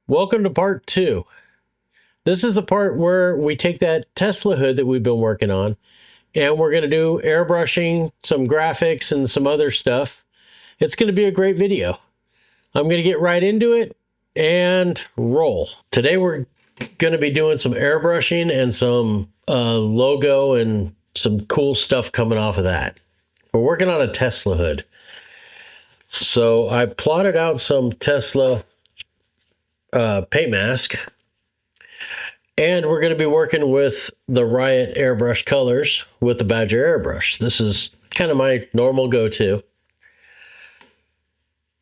Welcome to part 2. This is the part where we take that Tesla hood that we've been working on and we're going to do airbrushing, some graphics, and some other stuff. It's going to be a great video. I'm going to get right into it and roll. Today we're going to be doing some airbrushing and some logo and some cool stuff coming off of that. We're working on a Tesla hood. So I plotted out some Tesla paint mask, and we're going to be working with the Riot airbrush colors with the Badger airbrush. This is kind of my normal go-to.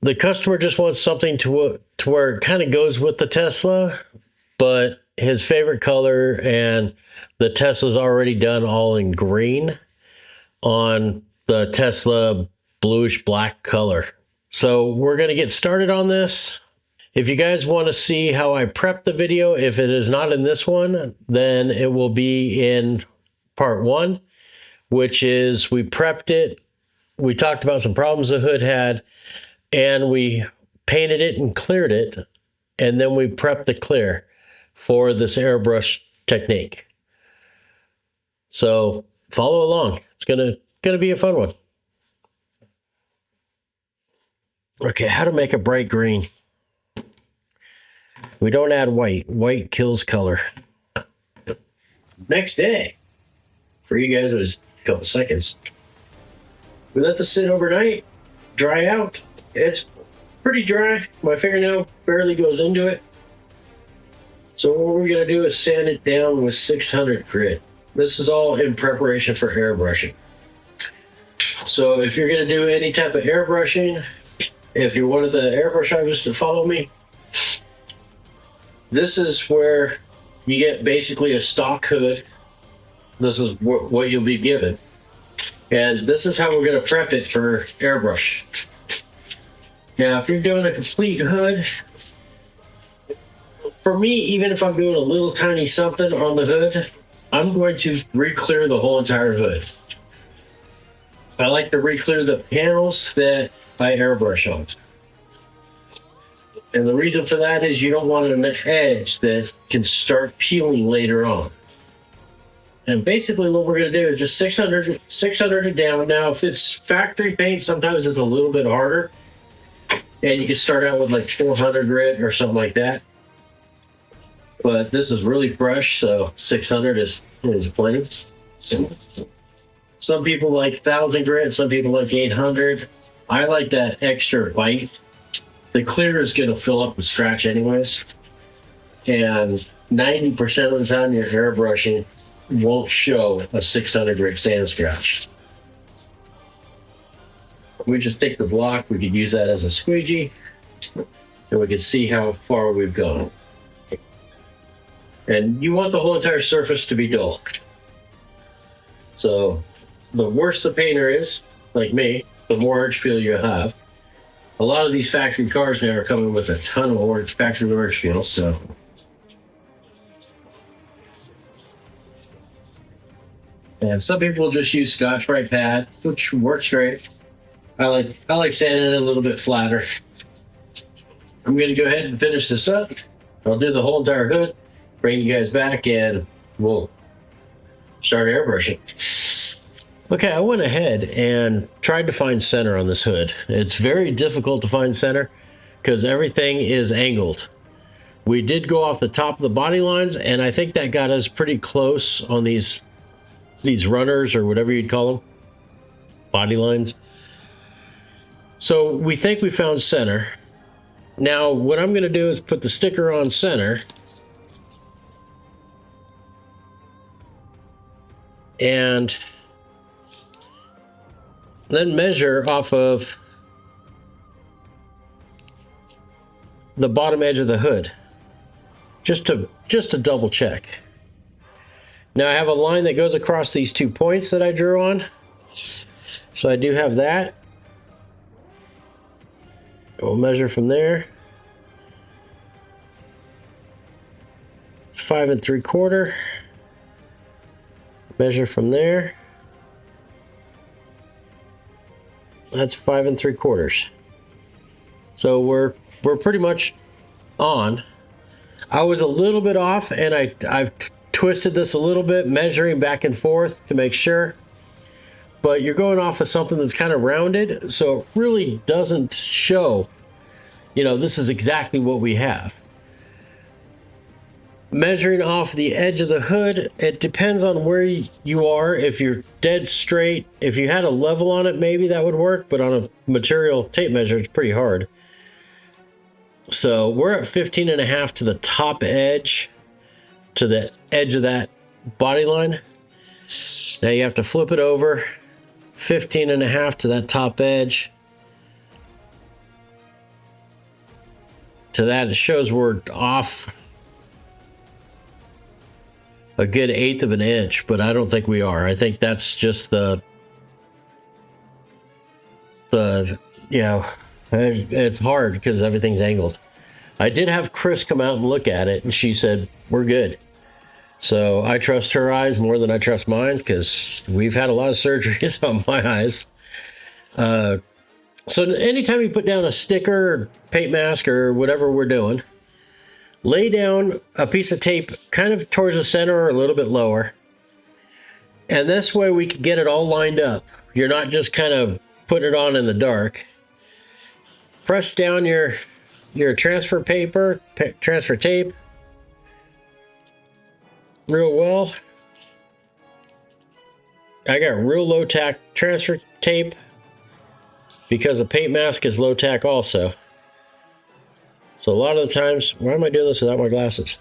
The customer just wants something to where it kind of goes with the Tesla, but his favorite color, and the Tesla's already done all in green on the Tesla bluish black color. So we're going to get started on this. If you guys want to see how I prep the video, if it is not in this one, then it will be in part 1, which is we prepped it. We talked about some problems the hood had, and we painted it and cleared it. And then we prepped the clear for this airbrush technique. So follow along. It's gonna be a fun one. Okay, how to make a bright green. We don't add white. White kills color. Next day, for you guys, it was a couple seconds. We let this sit overnight, dry out. It's pretty dry. My fingernail barely goes into it. So what we're going to do is sand it down with 600 grit. This is all in preparation for airbrushing. So if you're going to do any type of airbrushing, if you're one of the airbrush artists that follow me, this is where you get basically a stock hood. This is what you'll be given. And this is how we're going to prep it for airbrush. Now, if you're doing a complete hood, for me, even if I'm doing a little tiny something on the hood, I'm going to re-clear the whole entire hood. I like to re-clear the panels that I airbrush on. And the reason for that is you don't want an edge that can start peeling later on. And basically what we're going to do is just 600 it down. Now, if it's factory paint, sometimes it's a little bit harder. And you can start out with like 400 grit or something like that. But this is really fresh, so 600 is plenty. Some people like 1,000 grit, some people like 800. I like that extra bite. The clear is going to fill up the scratch anyways. And 90% of the time your airbrushing won't show a 600 grit sand scratch. We just take the block, we could use that as a squeegee, and we can see how far we've gone. And you want the whole entire surface to be dull. So the worse the painter is, like me, the more orange peel you have. A lot of these factory cars now are coming with a ton of factory orange peel, so. And some people just use Scotch-Brite pad, which works great. I like sanding it a little bit flatter. I'm going to go ahead and finish this up. I'll do the whole entire hood, bring you guys back, and we'll start airbrushing. Okay, I went ahead and tried to find center on this hood. It's very difficult to find center because everything is angled. We did go off the top of the body lines, and I think that got us pretty close on these runners, or whatever you'd call them, body lines. So we think we found center. Now what I'm going to do is put the sticker on center, and then measure off of the bottom edge of the hood, just to double check. Now I have a line that goes across these 2 points that I drew on, so I do have that. We'll measure from there. 5 3/4. Measure from there. That's 5 3/4. So we're pretty much on. I was a little bit off, and I've twisted this a little bit, measuring back and forth to make sure. But you're going off of something that's kind of rounded, so it really doesn't show, you know, this is exactly what we have. Measuring off the edge of the hood, it depends on where you are. If you're dead straight, if you had a level on it, maybe that would work, but on a material tape measure, it's pretty hard. So we're at 15.5 to the top edge, to the edge of that body line. Now you have to flip it over, 15.5 to that top edge. To that, it shows we're off a good 1/8 of an inch, but I don't think we are. I think that's just the you know, it's hard because everything's angled. I did have Chris come out and look at it, and she said we're good. So I trust her eyes more than I trust mine, because we've had a lot of surgeries on my eyes. So anytime you put down a sticker or paint mask or whatever we're doing, lay down a piece of tape kind of towards the center or a little bit lower. And this way we can get it all lined up. You're not just kind of putting it on in the dark. Press down your transfer paper, transfer tape real well. I got real low tack transfer tape because a paint mask is low tack also. So a lot of the times, why am I doing this without my glasses?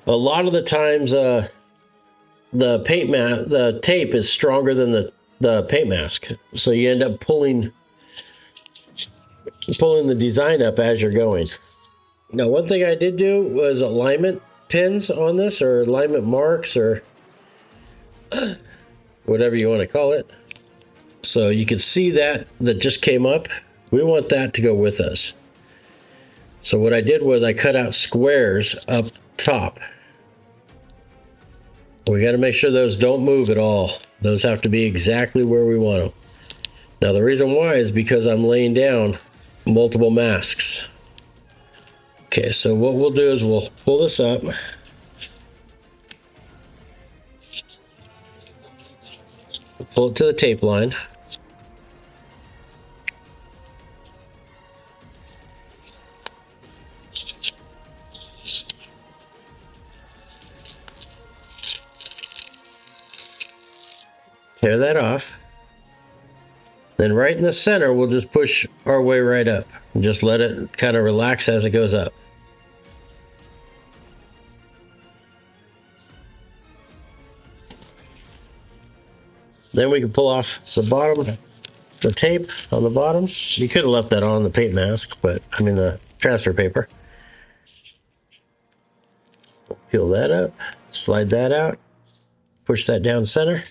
A lot of the times, the tape is stronger than the paint mask, so you end up pulling the design up as you're going. Now, one thing I did do was alignment pins on this, or alignment marks, or whatever you want to call it. So you can see that just came up. We want that to go with us. So what I did was I cut out squares up top. We got to make sure those don't move at all. Those have to be exactly where we want them. Now the reason why is because I'm laying down multiple masks. Okay, so what we'll do is we'll pull this up. Pull it to the tape line. Tear that off. Then right in the center, we'll just push our way right up and just let it kind of relax as it goes up. Then we can pull off the bottom, the tape on the bottom. You could have left that on the paint mask, but I mean the transfer paper. Peel that up, slide that out, push that down center.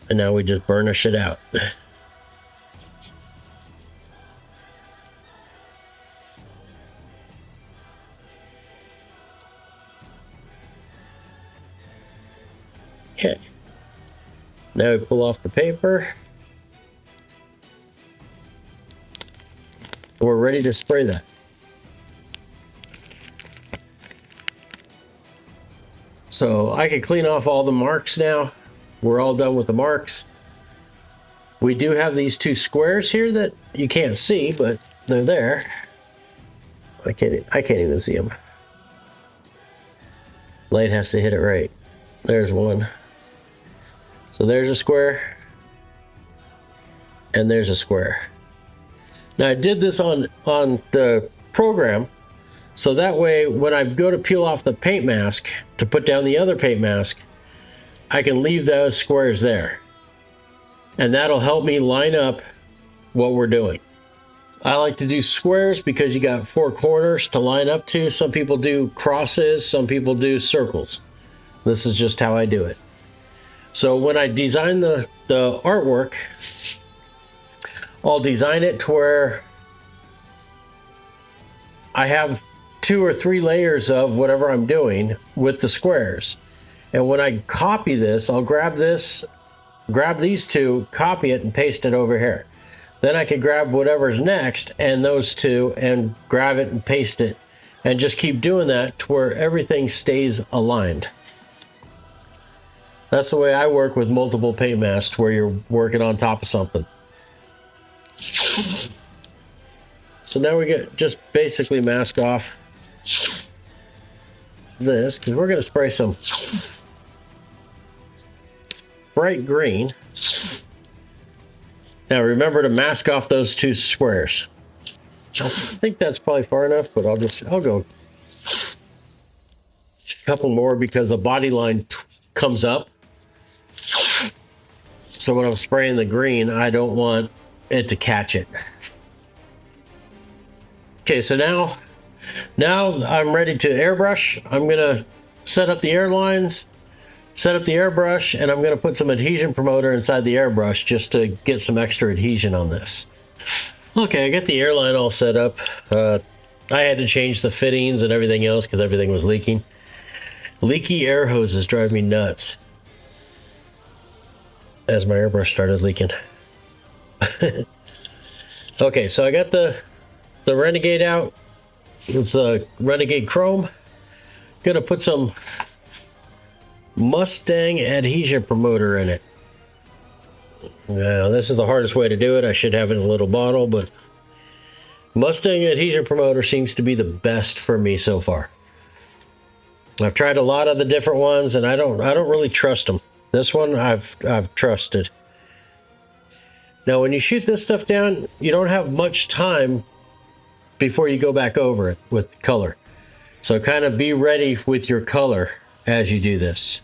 And now we just burnish it out. Okay. Now we pull off the paper. We're ready to spray that. So I can clean off all the marks now. We're all done with the marks. We do have these two squares here that you can't see, but they're there. I can't even see them. Light has to hit it right. There's one. So there's a square, and there's a square. Now I did this on the program, so that way when I go to peel off the paint mask to put down the other paint mask, I can leave those squares there. And that'll help me line up what we're doing. I like to do squares because you got 4 corners to line up to. Some people do crosses, some people do circles. This is just how I do it. So when I design the artwork, I'll design it to where I have 2 or 3 layers of whatever I'm doing with the squares. And when I copy this, I'll grab these two, copy it, and paste it over here. Then I could grab whatever's next and those two and grab it and paste it and just keep doing that to where everything stays aligned. That's the way I work with multiple paint masks, where you're working on top of something. So now we get just basically mask off this, because we're going to spray some bright green. Now remember to mask off those two squares. I think that's probably far enough, but I'll go a couple more because the body line comes up. So when I'm spraying the green, I don't want it to catch it. Okay, so now I'm ready to airbrush. I'm gonna set up the airlines, set up the airbrush, and I'm gonna put some adhesion promoter inside the airbrush just to get some extra adhesion on this. Okay, I got the airline all set up. I had to change the fittings and everything else because everything was leaking. Leaky air hoses drive me nuts. As my airbrush started leaking. Okay, so I got the Renegade out. It's a Renegade Chrome. Gonna put some Mustang adhesion promoter in it. Now, this is the hardest way to do it. I should have it in a little bottle, but Mustang adhesion promoter seems to be the best for me so far. I've tried a lot of the different ones, and I don't really trust them. This one I've trusted. Now, when you shoot this stuff down, you don't have much time before you go back over it with color. So kind of be ready with your color as you do this.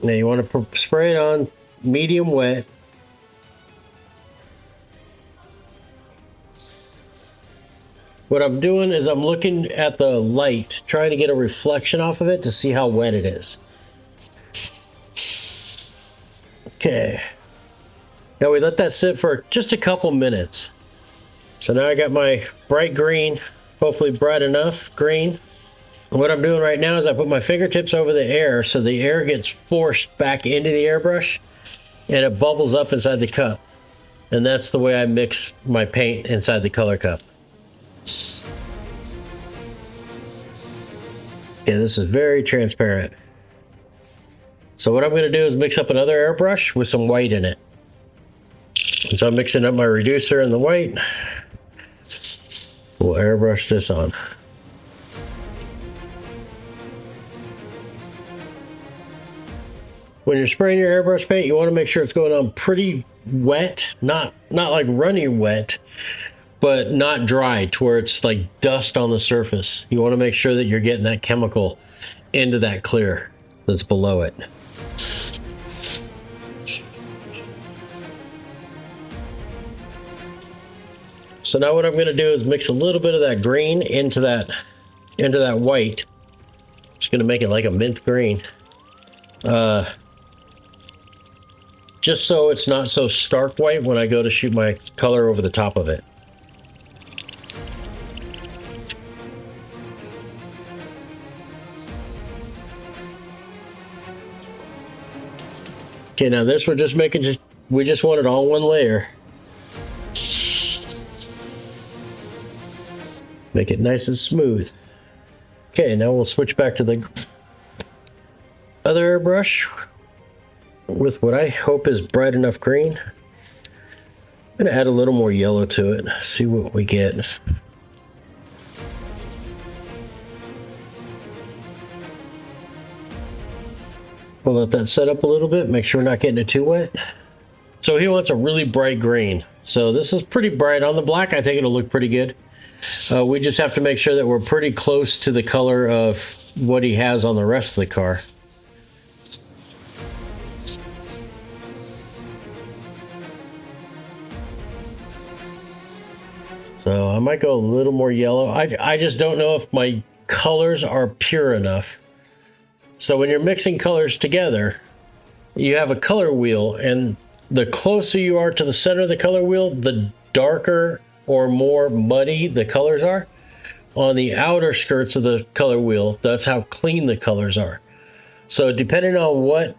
Now you want to spray it on medium wet. What I'm doing is I'm looking at the light, trying to get a reflection off of it to see how wet it is. Okay. Now we let that sit for just a couple minutes. So now I got my bright green, hopefully bright enough green. What I'm doing right now is I put my fingertips over the air so the air gets forced back into the airbrush and it bubbles up inside the cup. And that's the way I mix my paint inside the color cup. Yeah, this is very transparent. So what I'm going to do is mix up another airbrush with some white in it. And so I'm mixing up my reducer and the white. We'll airbrush this on. When you're spraying your airbrush paint, you want to make sure it's going on pretty wet, not like runny wet, but not dry to where it's like dust on the surface. You want to make sure that you're getting that chemical into that clear that's below it. So now what I'm going to do is mix a little bit of that green into that white. Just going to make it like a mint green. Just so it's not so stark white when I go to shoot my color over the top of it. Okay, now this we're just making, we just want it all one layer. Make it nice and smooth. Okay, now we'll switch back to the other airbrush with what I hope is bright enough green. I'm gonna add a little more yellow to it, see what we get. We'll let that set up a little bit, make sure we're not getting it too wet. So he wants a really bright green. So this is pretty bright. On the black, I think it'll look pretty good. We just have to make sure that we're pretty close to the color of what he has on the rest of the car. So I might go a little more yellow. I just don't know if my colors are pure enough. So when you're mixing colors together, you have a color wheel, and the closer you are to the center of the color wheel, the darker or more muddy the colors are. On the outer skirts of the color wheel, that's how clean the colors are. So depending on what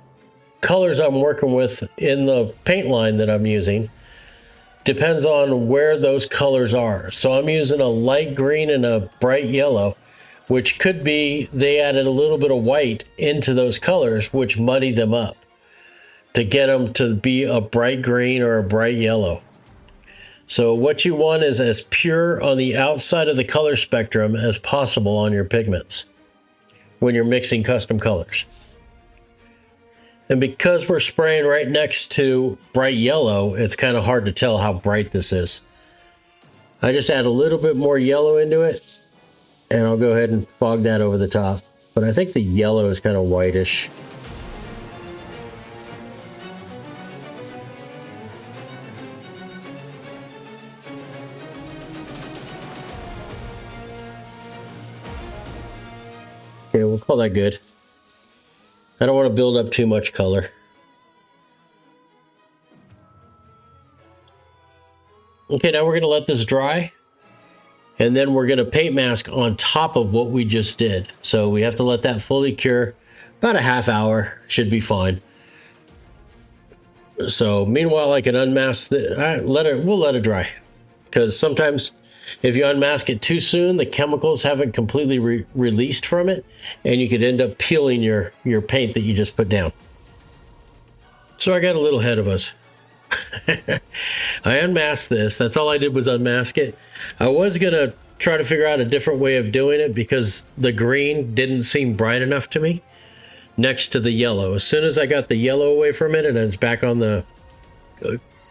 colors I'm working with in the paint line that I'm using depends on where those colors are. So I'm using a light green and a bright yellow, which could be they added a little bit of white into those colors, which muddy them up to get them to be a bright green or a bright yellow. So what you want is as pure on the outside of the color spectrum as possible on your pigments when you're mixing custom colors. And because we're spraying right next to bright yellow, it's kind of hard to tell how bright this is. I just add a little bit more yellow into it, and I'll go ahead and fog that over the top. But I think the yellow is kind of whitish. Okay, we'll call that good. I don't want to build up too much color. Okay, now we're going to let this dry. And then we're going to paint mask on top of what we just did. So we have to let that fully cure. About a half hour should be fine. So meanwhile, I can unmask we'll let it dry. Because sometimes if you unmask it too soon, the chemicals haven't completely released from it, and you could end up peeling your paint that you just put down. So I got a little ahead of us. I unmasked this. That's all I did was unmask it. I was going to try to figure out a different way of doing it because the green didn't seem bright enough to me next to the yellow. As soon as I got the yellow away from it and it's back on the...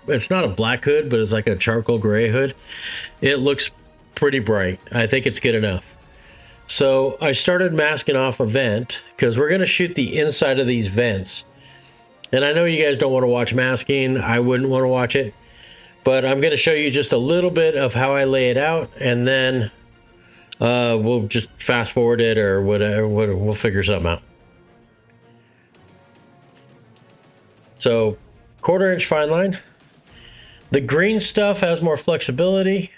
it's not a black hood, but it's like a charcoal gray hood. It looks pretty bright. I think it's good enough. So I started masking off a vent because we're going to shoot the inside of these vents. And I know you guys don't want to watch masking. I wouldn't want to watch it. But I'm going to show you just a little bit of how I lay it out. And then we'll just fast forward it or whatever. We'll figure something out. So 1/4 inch fine line. The green stuff has more flexibility.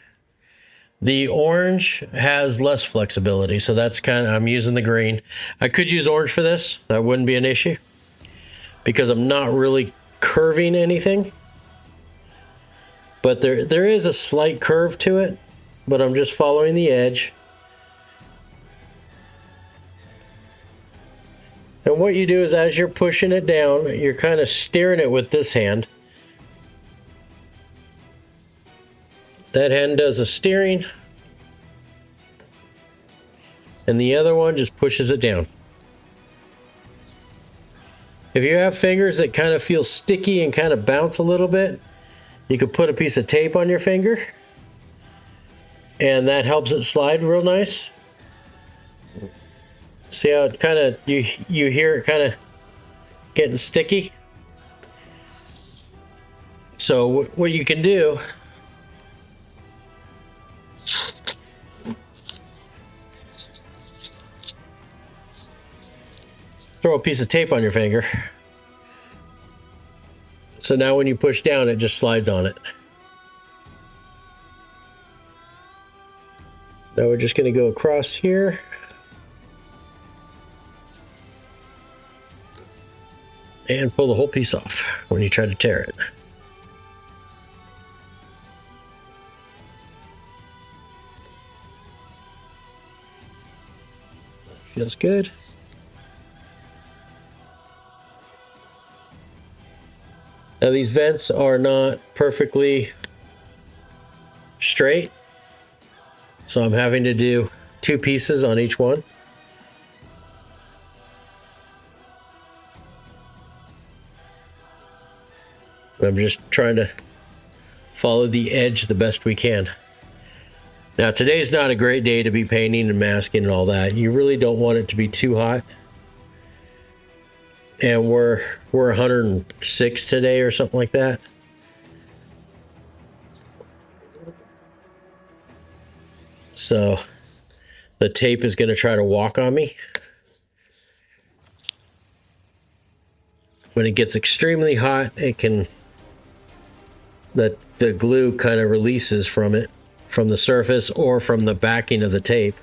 The orange has less flexibility. So that's I'm using the green. I could use orange for this. That wouldn't be an issue, because I'm not really curving anything. But there is a slight curve to it, but I'm just following the edge. And what you do is as you're pushing it down, you're kind of steering it with this hand. That hand does the steering, and the other one just pushes it down. If you have fingers that kind of feel sticky and kind of bounce a little bit, you could put a piece of tape on your finger, and that helps it slide real nice. See how it kind of, you hear it kind of getting sticky? So what you can do, throw a piece of tape on your finger. So now when you push down, it just slides on it. Now we're just going to go across here. And pull the whole piece off when you try to tear it. Feels good. Now these vents are not perfectly straight, so I'm having to do 2 pieces on each one. I'm just trying to follow the edge the best we can. Now today's not a great day to be painting and masking and all that. You really don't want it to be too hot. And we're 106 today or something like that. So the tape is going to try to walk on me. When it gets extremely hot, it can, the glue kind of releases from it, from the surface or from the backing of the tape,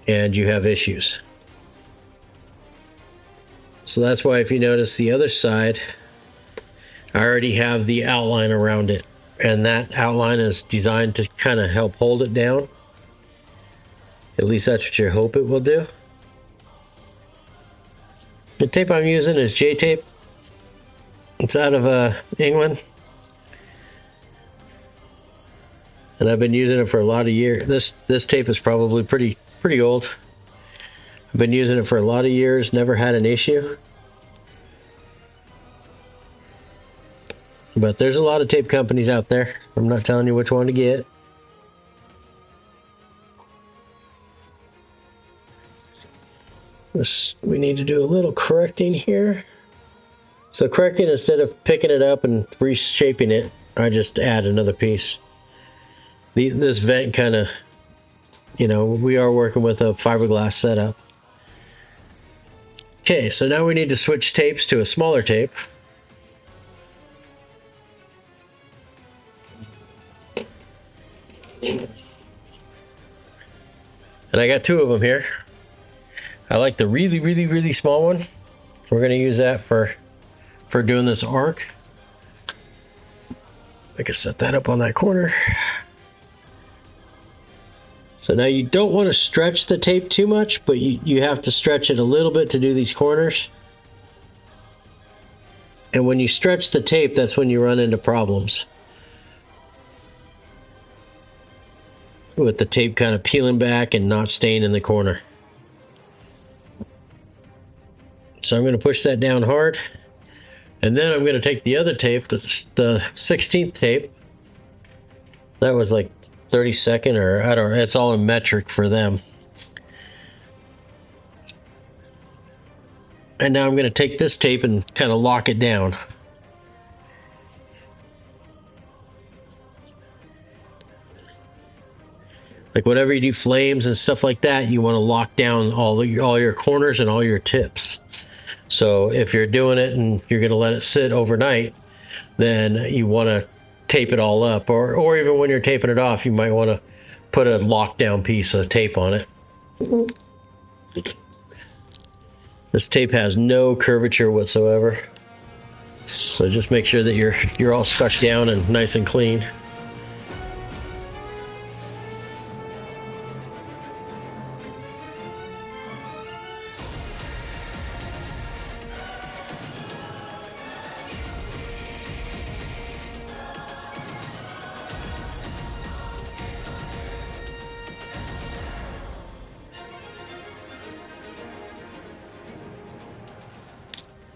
and you have issues. So that's why if you notice the other side, I already have the outline around it. And that outline is designed to kind of help hold it down. At least that's what you hope it will do. The tape I'm using is J tape. It's out of England. And I've been using it for a lot of years. This tape is probably pretty old. I've been using it for a lot of years, never had an issue. But there's a lot of tape companies out there. I'm not telling you which one to get. We need to do a little correcting here. So correcting, instead of picking it up and reshaping it, I just add another piece. This vent kind of, we are working with a fiberglass setup. Okay, so now we need to switch tapes to a smaller tape. And I got two of them here. I like the really small one. We're going to use that for doing this arc. I can set that up on that corner. So now you don't want to stretch the tape too much, but you have to stretch it a little bit to do these corners. And when you stretch the tape, that's when you run into problems. With the tape kind of peeling back and not staying in the corner. So I'm going to push that down hard. And then I'm going to take the other tape, the 16th tape. That was like 32nd, or I don't know, it's all in metric for them. And now I'm going to take this tape and kind of lock it down. Like whenever you do flames and stuff like that, you want to lock down all your corners and all your tips. So if you're doing it and you're going to let it sit overnight, then you want to tape it all up. Or even when you're taping it off, you might want to put a lockdown piece of tape on it. This tape has no curvature whatsoever. So just make sure that you're all stuck down and nice and clean.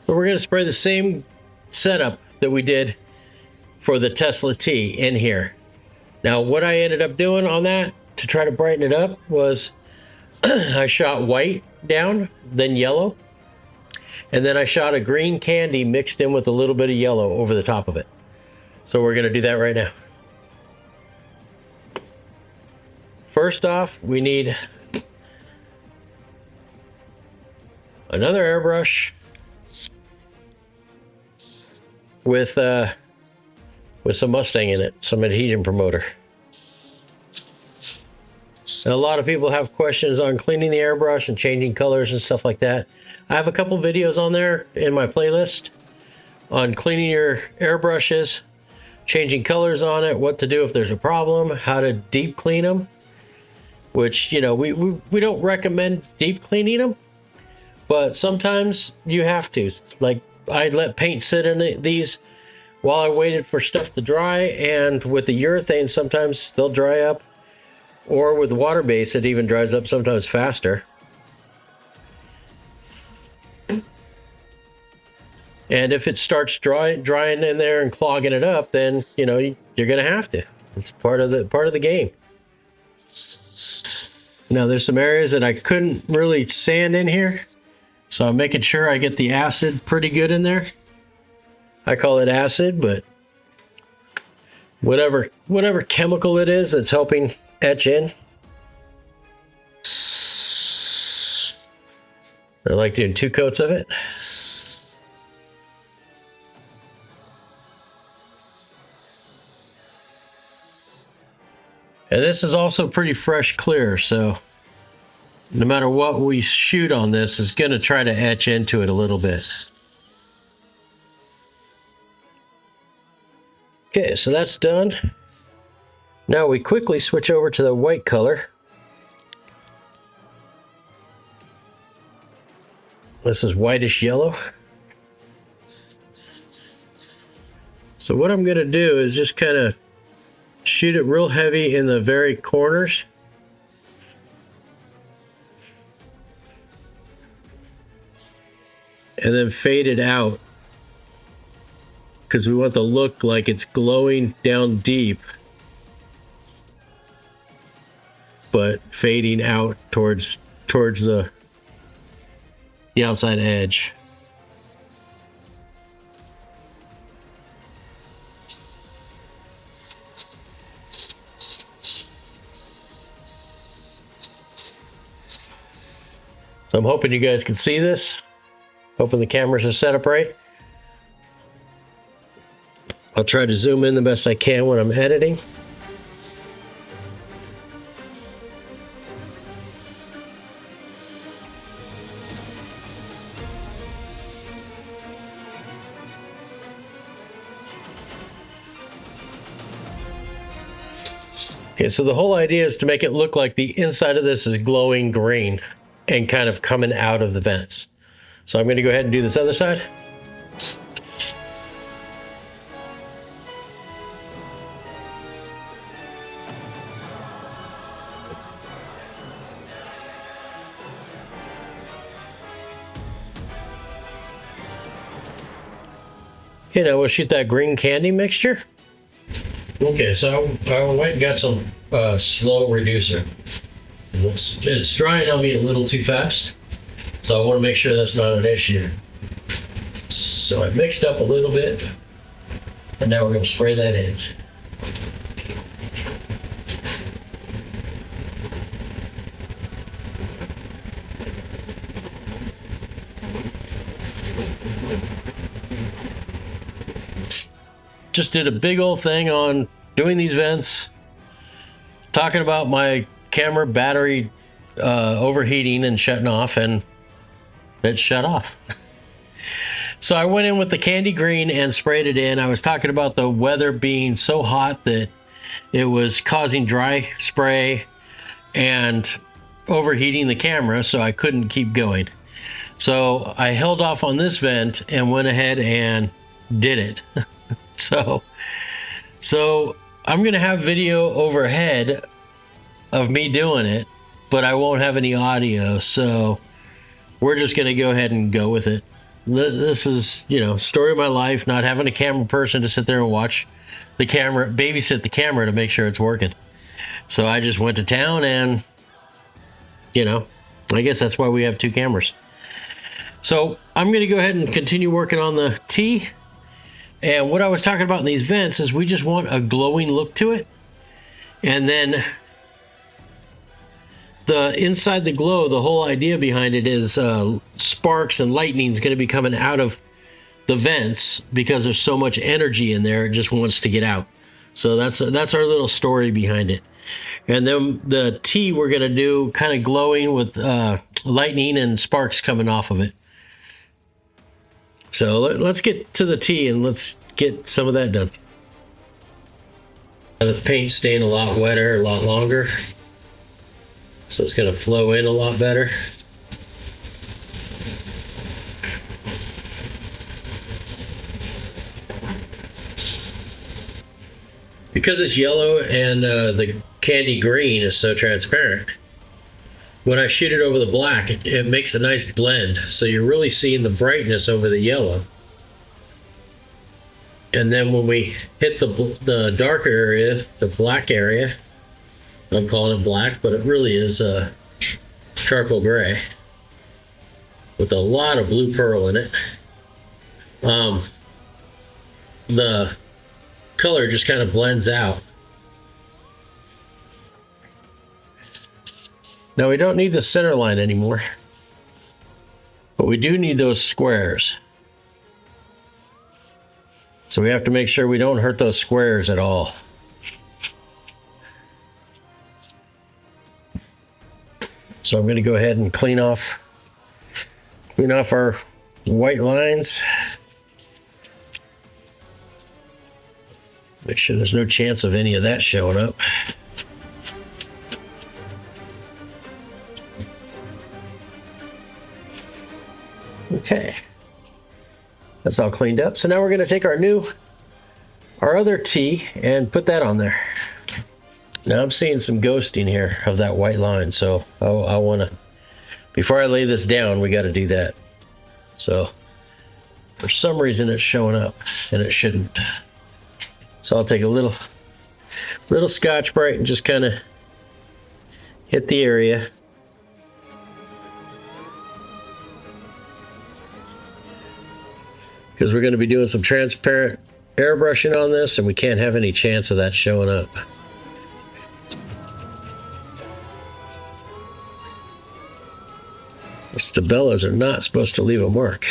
So we're going to spray the same setup that we did for the Tesla T in here. Now what I ended up doing on that to try to brighten it up was I shot white down, then yellow, and then I shot a green candy mixed in with a little bit of yellow over the top of it. So we're going to do that right now. First off, we need another airbrush with some Mustang in it, some adhesion promoter. And a lot of people have questions on cleaning the airbrush and changing colors and stuff like that. I have a couple videos on there in my playlist on cleaning your airbrushes, changing colors on it, what to do if there's a problem, how to deep clean them, which, we don't recommend deep cleaning them, but sometimes you have to. Like, I let paint sit in these while I waited for stuff to dry, and with the urethane, sometimes they'll dry up, or with water base, it even dries up sometimes faster. And if it starts drying in there and clogging it up, then you're gonna have to. It's part of the game. Now there's some areas that I couldn't really sand in here. So I'm making sure I get the acid pretty good in there. I call it acid, but whatever chemical it is that's helping etch in. I like doing 2 coats of it. And this is also pretty fresh clear, so no matter what we shoot on this, is going to try to etch into it a little bit. Okay, so that's done. Now we quickly switch over to the white color. This is whitish yellow. So what I'm going to do is just kind of shoot it real heavy in the very corners. And then fade it out, because we want the look like it's glowing down deep, but fading out towards the outside edge. So I'm hoping you guys can see this. Hoping the cameras are set up right. I'll try to zoom in the best I can when I'm editing. Okay, so the whole idea is to make it look like the inside of this is glowing green and kind of coming out of the vents. So I'm going to go ahead and do this other side. Okay, now we'll shoot that green candy mixture. Okay, so I went and got some slow reducer. It's drying on me a little too fast, so I want to make sure that's not an issue. So I mixed up a little bit, and now we're going to spray that in. Just did a big old thing on doing these vents, talking about my camera battery overheating and shutting off, and it shut off. So I went in with the candy green and sprayed it in. I was talking about the weather being so hot that it was causing dry spray and overheating the camera, so I couldn't keep going. So I held off on this vent and went ahead and did it. So I'm gonna have video overhead of me doing it, but I won't have any audio, so we're just gonna go ahead and go with it. This is, you know, story of my life, not having a camera person to sit there and watch the camera, babysit the camera to make sure it's working. So I just went to town, and, you know, I guess that's why we have two cameras. So I'm gonna go ahead and continue working on the T. And what I was talking about in these vents is we just want a glowing look to it. And then the inside the glow, the whole idea behind it is sparks and lightning is going to be coming out of the vents because there's so much energy in there. It just wants to get out. So that's our little story behind it. And then the T we're going to do kind of glowing with lightning and sparks coming off of it. So let's get to the T and let's get some of that done. The paint's staying a lot wetter, a lot longer. So it's going to flow in a lot better. Because it's yellow and the candy green is so transparent, when I shoot it over the black, it makes a nice blend. So you're really seeing the brightness over the yellow. And then when we hit the darker area, the black area, I'm calling it black, but it really is charcoal gray with a lot of blue pearl in it. The color just kind of blends out. Now we don't need the center line anymore, but we do need those squares. So we have to make sure we don't hurt those squares at all. So I'm going to go ahead and clean off our white lines. Make sure there's no chance of any of that showing up. Okay, that's all cleaned up. So now we're going to take our other T and put that on there. Now I'm seeing some ghosting here of that white line, so I want to, before I lay this down, we got to do that. So for some reason it's showing up and it shouldn't. So I'll take a little Scotch-Brite and just kind of hit the area. Because we're going to be doing some transparent airbrushing on this, and we can't have any chance of that showing up. The Stabellas are not supposed to leave a mark.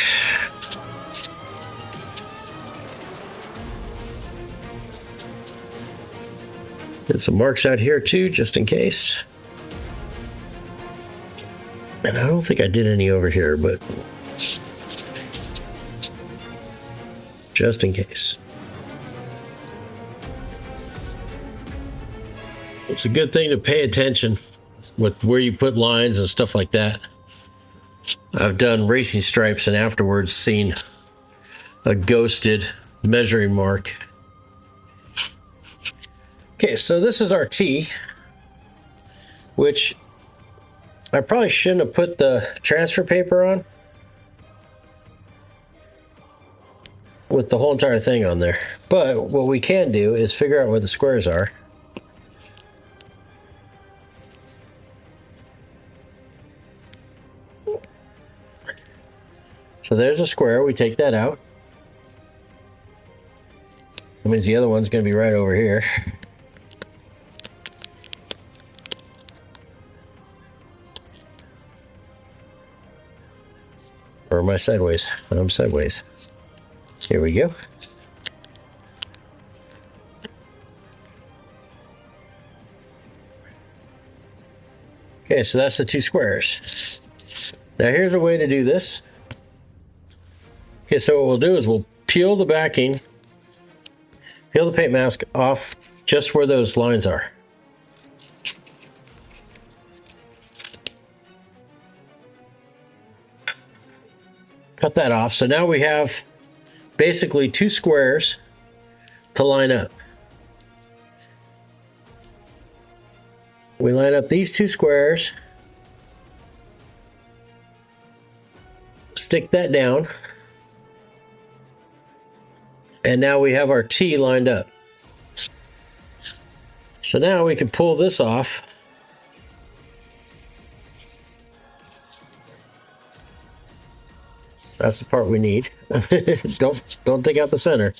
Get some marks out here too, just in case. And I don't think I did any over here, but just in case. It's a good thing to pay attention with where you put lines and stuff like that. I've done racing stripes and afterwards seen a ghosted measuring mark. Okay, so this is our T, which I probably shouldn't have put the transfer paper on with the whole entire thing on there. But what we can do is figure out where the squares are. So there's a square, we take that out. That means the other one's going to be right over here. Or am I sideways? I'm sideways. Here we go. Okay, so that's the two squares. Now here's a way to do this. Okay, so what we'll do is we'll peel the backing, peel the paint mask off just where those lines are. Cut that off. So now we have basically two squares to line up. We line up these two squares, stick that down, and now we have our T lined up. So now we can pull this off. That's the part we need. Don't take out the center.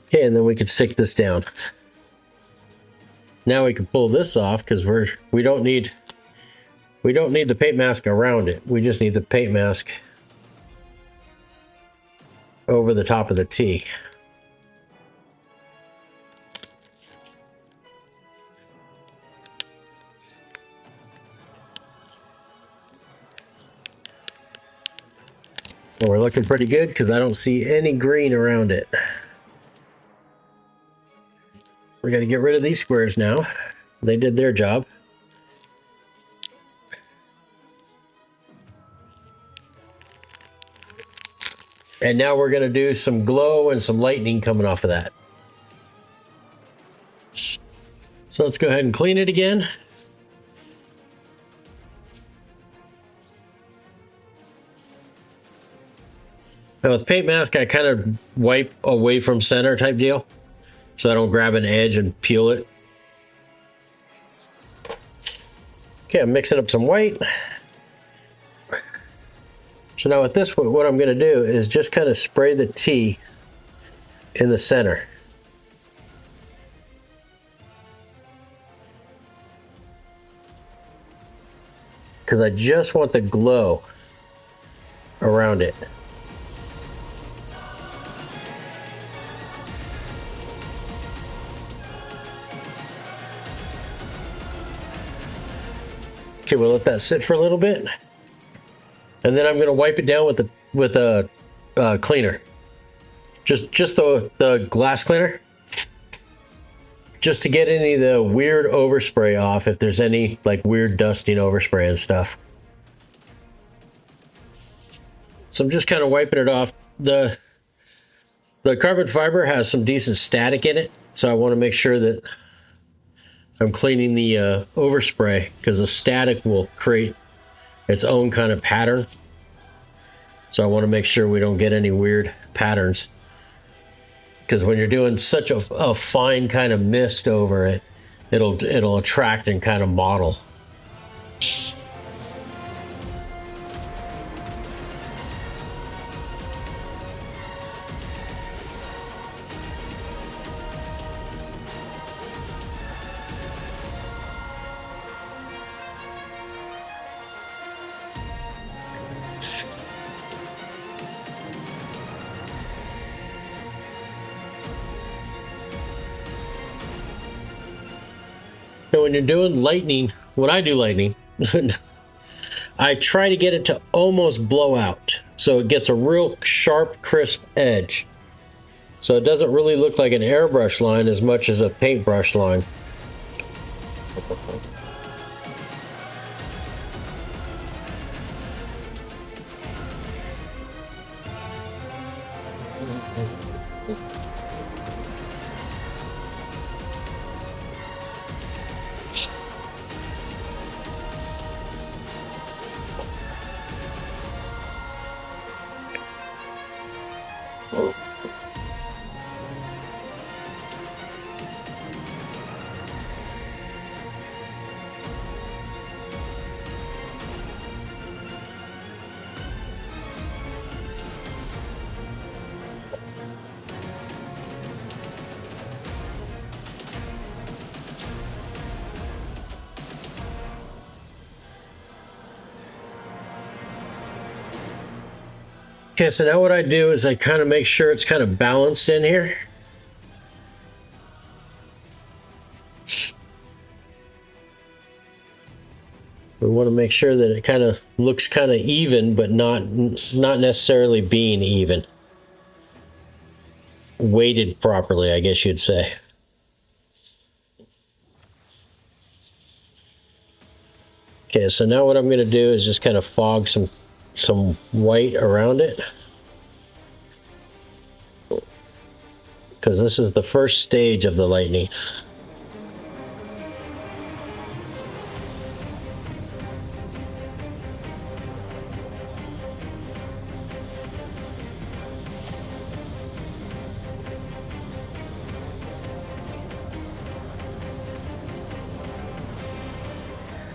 Okay, and then we can stick this down. Now we can pull this off because we don't need the paint mask around it. We just need the paint mask over the top of the T. Well, we're looking pretty good because I don't see any green around it. We're going to get rid of these squares now. They did their job. And now we're going to do some glow and some lightning coming off of that. So let's go ahead and clean it again. Now with paint mask, I kind of wipe away from center type deal, so I don't grab an edge and peel it. Okay, I'm mixing up some white. So now with this, what I'm going to do is just kind of spray the T in the center. Because I just want the glow around it. Okay, we'll let that sit for a little bit, and then I'm going to wipe it down with a cleaner, just the glass cleaner, just to get any of the weird overspray off if there's any like weird dusting overspray and stuff. So I'm just kind of wiping it off. The carbon fiber has some decent static in it, so I want to make sure that I'm cleaning the overspray, because the static will create its own kind of pattern. So I want to make sure we don't get any weird patterns, because when you're doing such a fine kind of mist over it, it'll attract and kind of model. So when you're doing lightning, when I do lightning, I try to get it to almost blow out, so it gets a real sharp, crisp edge. So it doesn't really look like an airbrush line as much as a paintbrush line. Okay, so now what I do is I kind of make sure it's kind of balanced in here. We want to make sure that it kind of looks kind of even, but not necessarily being even. Weighted properly, I guess you'd say. Okay, so now what I'm going to do is just kind of fog some white around it, because this is the first stage of the lightning.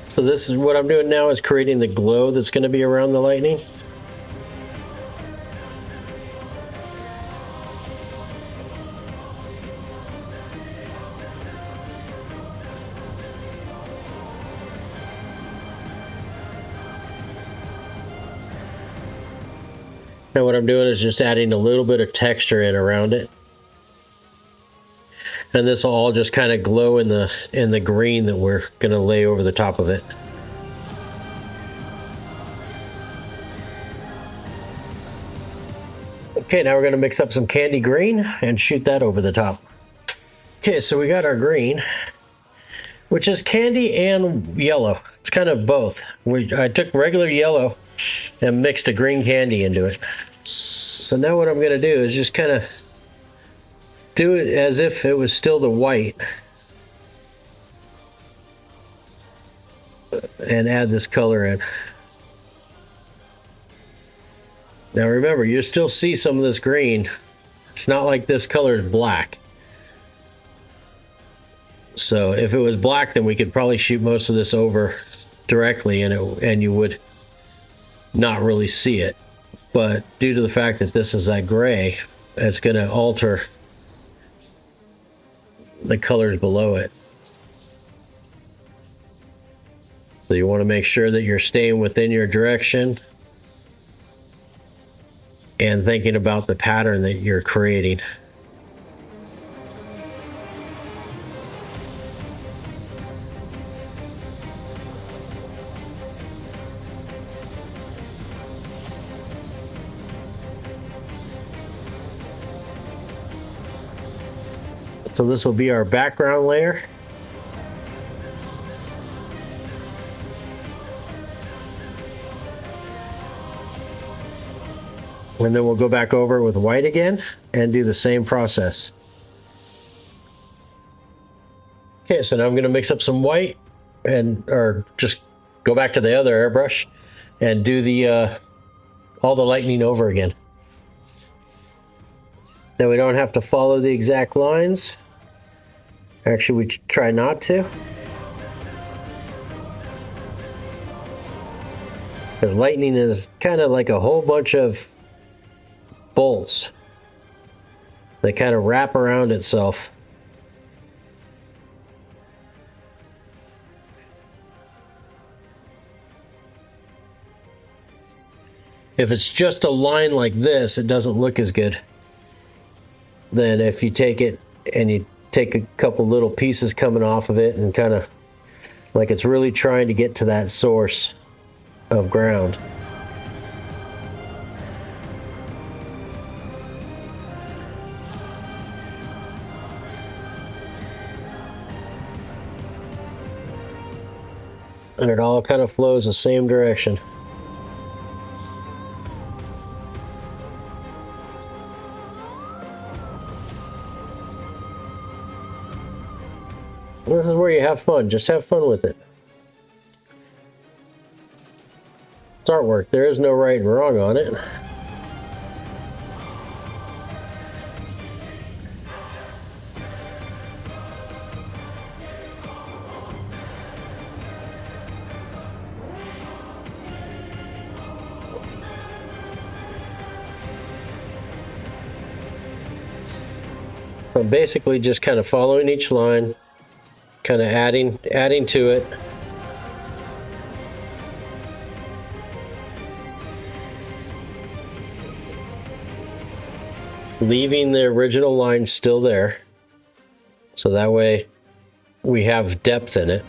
So this is what I'm doing now, is creating the glow that's going to be around the lightning. Now what I'm doing is just adding a little bit of texture in around it. And this will all just kind of glow in the green that we're going to lay over the top of it. Okay, now we're going to mix up some candy green and shoot that over the top. Okay, so we got our green, which is candy and yellow. It's kind of both. I took regular yellow and mixed a green candy into it. So now what I'm going to do is just kind of do it as if it was still the white, and add this color in. Now remember, you still see some of this green. It's not like this color is black. So if it was black, then we could probably shoot most of this over directly, and you would not really see it. But due to the fact that this is that gray, it's going to alter the colors below it. So you want to make sure that you're staying within your direction and thinking about the pattern that you're creating. So this will be our background layer. And then we'll go back over it with white again and do the same process. Okay, so now I'm going to mix up some white or just go back to the other airbrush and do the all the lightning over again. Now we don't have to follow the exact lines. Actually, we try not to. Because lightning is kind of like a whole bunch of bolts that kind of wrap around itself. If it's just a line like this, it doesn't look as good. Then if you take it and you take a couple little pieces coming off of it and kind of like it's really trying to get to that source of ground. And it all kind of flows the same direction. This is where you have fun. Just have fun with it. It's artwork. There is no right and wrong on it. I'm basically just kind of following each line, kind of adding to it. Leaving the original line still there, so that way we have depth in it.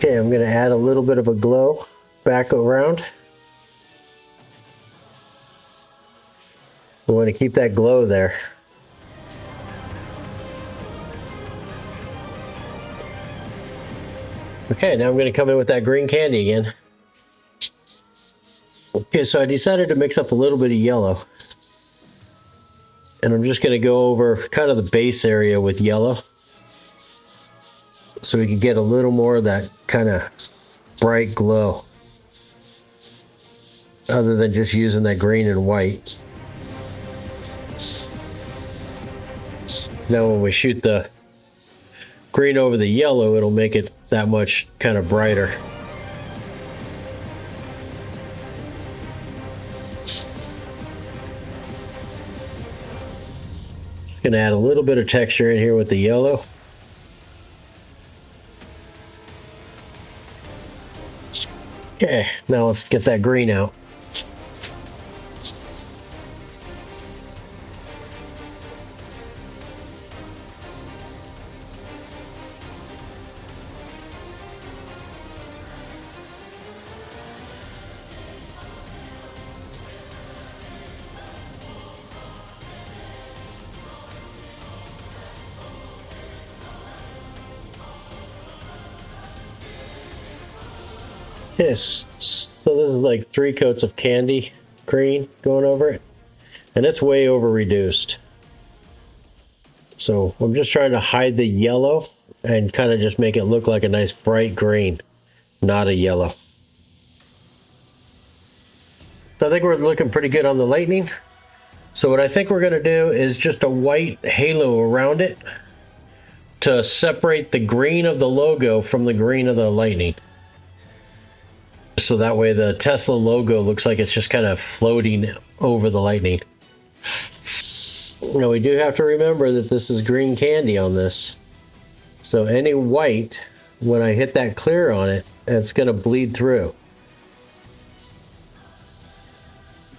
Okay, I'm going to add a little bit of a glow back around. We want to keep that glow there. Okay, now I'm going to come in with that green candy again. Okay, so I decided to mix up a little bit of yellow. And I'm just going to go over kind of the base area with yellow, so we can get a little more of that kind of bright glow, other than just using that green and white. Now when we shoot the green over the yellow, it'll make it that much kind of brighter. Just gonna add a little bit of texture in here with the yellow. Okay, now let's get that green out. Yes, so this is like 3 coats of candy green going over it, and it's way over reduced. So I'm just trying to hide the yellow and kind of just make it look like a nice bright green, not a yellow. So I think we're looking pretty good on the lightning. So what I think we're going to do is just a white halo around it to separate the green of the logo from the green of the lightning. So that way the Tesla logo looks like it's just kind of floating over the lightning. Now we do have to remember that this is green candy on this. So any white, when I hit that clear on it, it's going to bleed through.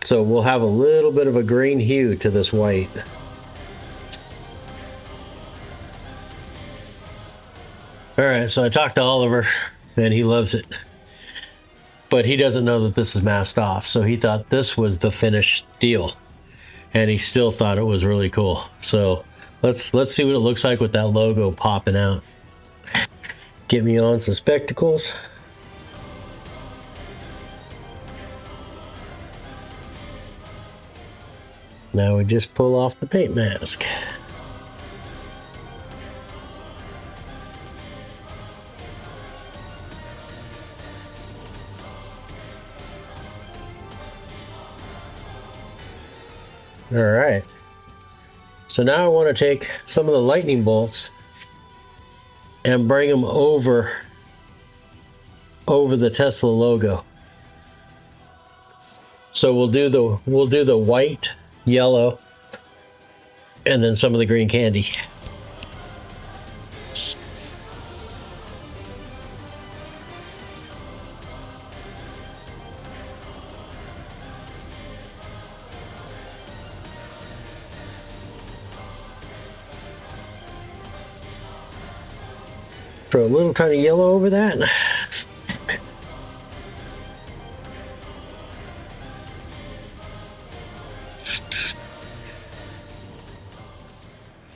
So we'll have a little bit of a green hue to this white. All right, so I talked to Oliver, and he loves it. But he doesn't know that this is masked off, so he thought this was the finished deal. And he still thought it was really cool. So let's see what it looks like with that logo popping out. Get me on some spectacles. Now we just pull off the paint mask. All right. So now I want to take some of the lightning bolts and bring them over the Tesla logo. So we'll do the white, yellow, and then some of the green candy. Throw a little tiny yellow over that.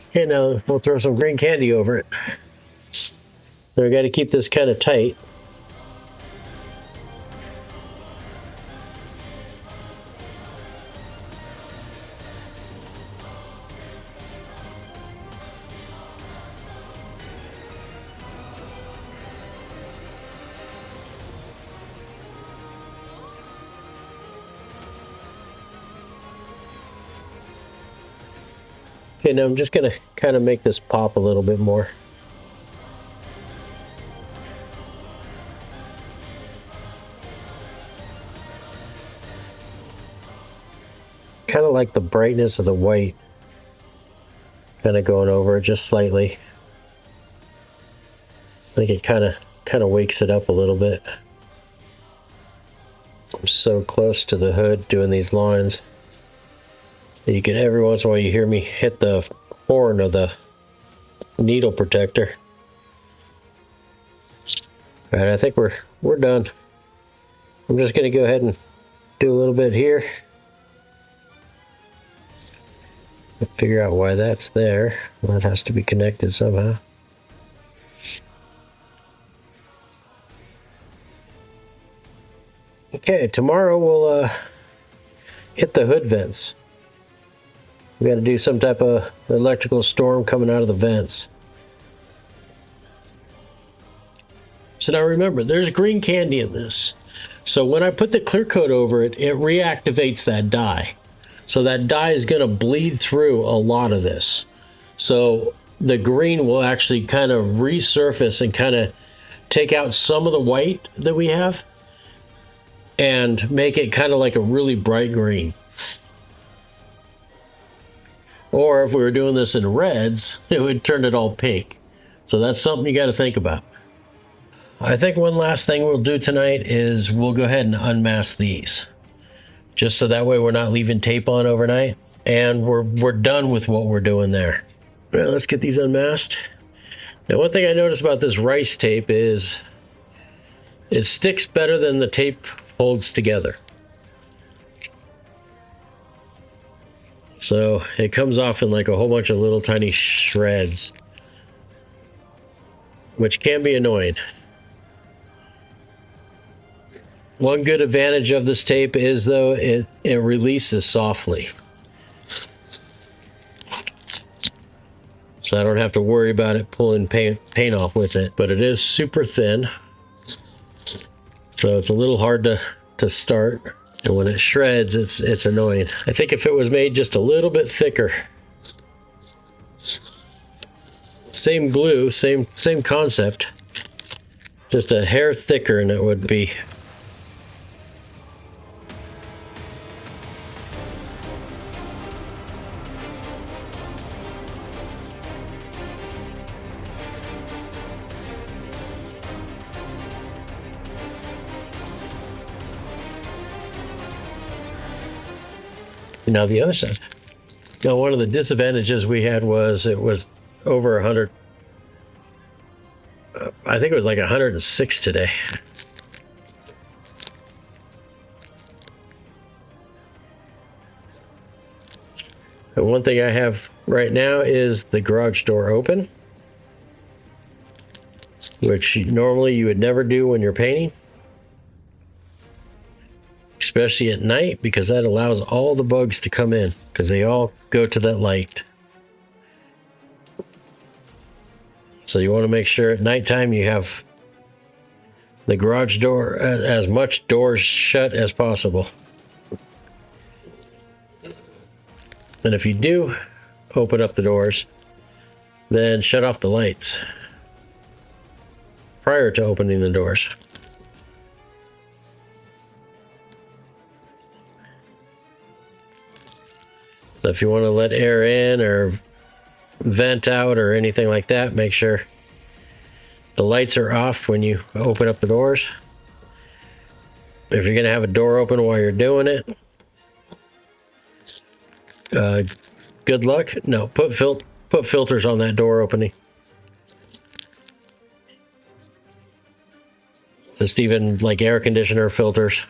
Okay, now we'll throw some green candy over it. So we got to keep this kind of tight. Okay, now I'm just going to kind of make this pop a little bit more. Kind of like the brightness of the white kind of going over it just slightly. I think it kind of wakes it up a little bit. I'm so close to the hood doing these lines. You can, every once in a while you hear me hit the horn of the needle protector. All right, I think we're done. I'm just going to go ahead and do a little bit here. Figure out why that's there. That has to be connected somehow. Okay, tomorrow we'll hit the hood vents. We got to do some type of electrical storm coming out of the vents. So now remember, there's green candy in this. So when I put the clear coat over it, it reactivates that dye. So that dye is going to bleed through a lot of this. So the green will actually kind of resurface and kind of take out some of the white that we have and make it kind of like a really bright green. Or if we were doing this in reds, it would turn it all pink. So that's something you got to think about. I think one last thing we'll do tonight is we'll go ahead and unmask these. Just so that way we're not leaving tape on overnight. And we're done with what we're doing there. All right, let's get these unmasked. Now, one thing I noticed about this rice tape is it sticks better than the tape holds together. So it comes off in like a whole bunch of little tiny shreds, which can be annoying. One good advantage of this tape is, though, it releases softly. So I don't have to worry about it pulling paint off with it. But it is super thin, so it's a little hard to start. And when it shreds, it's annoying. I think if it was made just a little bit thicker, same glue, same concept, just a hair thicker, and it would be. Now the other side. Now one of the disadvantages we had was it was over 100 I think it was like 106 today. And one thing I have right now is the garage door open, which normally you would never do when you're painting, especially at night, because that allows all the bugs to come in because they all go to that light. So you want to make sure at nighttime you have the garage door, as much doors shut as possible. And if you do open up the doors, then shut off the lights prior to opening the doors. So if you want to let air in or vent out or anything like that, make sure the lights are off when you open up the doors. If you're going to have a door open while you're doing it, good luck. No, put filters on that door opening. Just even like air conditioner filters.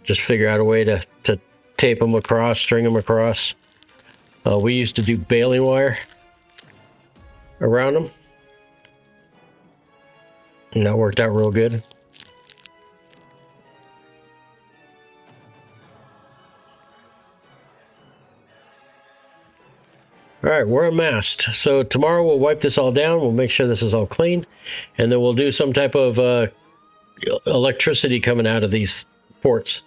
Just figure out a way to tape them across, string them across. We used to do baling wire around them, and that worked out real good. All right, we're unmasked. So tomorrow we'll wipe this all down. We'll make sure this is all clean, and then we'll do some type of electricity coming out of these ports.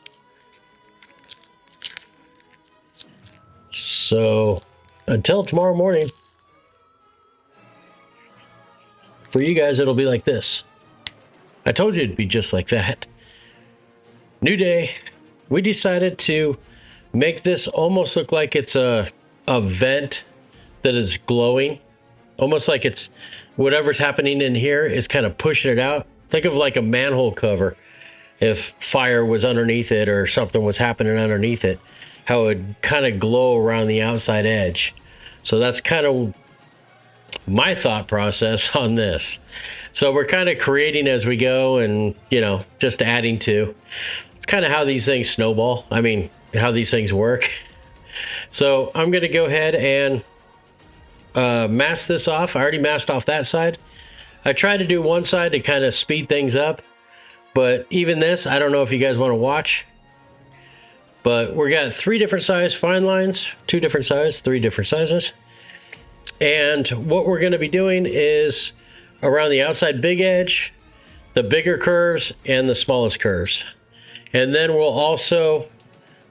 So until tomorrow morning, for you guys, it'll be like this. I told you it'd be just like that. New day. We decided to make this almost look like it's a vent that is glowing, almost like it's whatever's happening in here is kind of pushing it out. Think of like a manhole cover. If fire was underneath it or something was happening underneath it, how it would kind of glow around the outside edge. So that's kind of my thought process on this. So we're kind of creating as we go and, you know, just adding to. It's kind of how these things snowball. I mean, how these things work. So I'm going to go ahead and mask this off. I already masked off that side. I tried to do one side to kind of speed things up, but even this, I don't know if you guys want to watch, but we got 3 different size fine lines, 2 different sizes, 3 different sizes. And what we're going to be doing is around the outside big edge, the bigger curves and the smallest curves. And then we'll also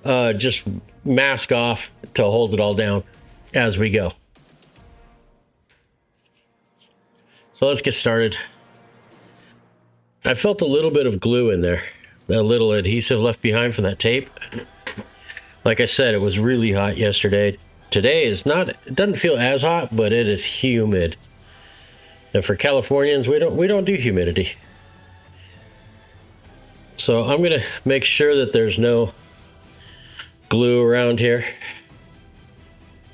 just mask off to hold it all down as we go. So let's get started. I felt a little bit of glue in there, a little adhesive left behind from that tape. Like I said, it was really hot yesterday. Today is not, it doesn't feel as hot, but it is humid. And for Californians, we don't do humidity. So I'm gonna make sure that there's no glue around here.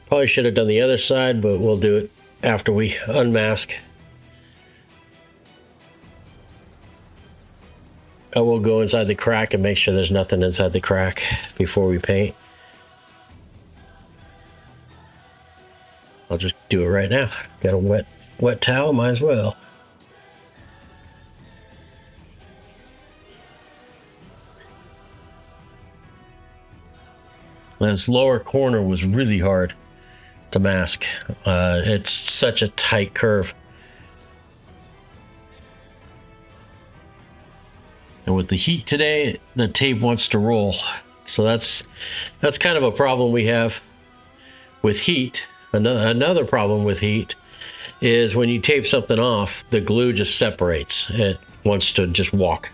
Probably should have done the other side, but we'll do it after we unmask. I will go inside the crack and make sure there's nothing inside the crack before we paint. I'll just do it right now. Got a wet towel, might as well. This lower corner was really hard to mask. It's such a tight curve. And with the heat today, the tape wants to roll. So that's kind of a problem we have with heat. Another problem with heat is when you tape something off, the glue just separates. It wants to just walk.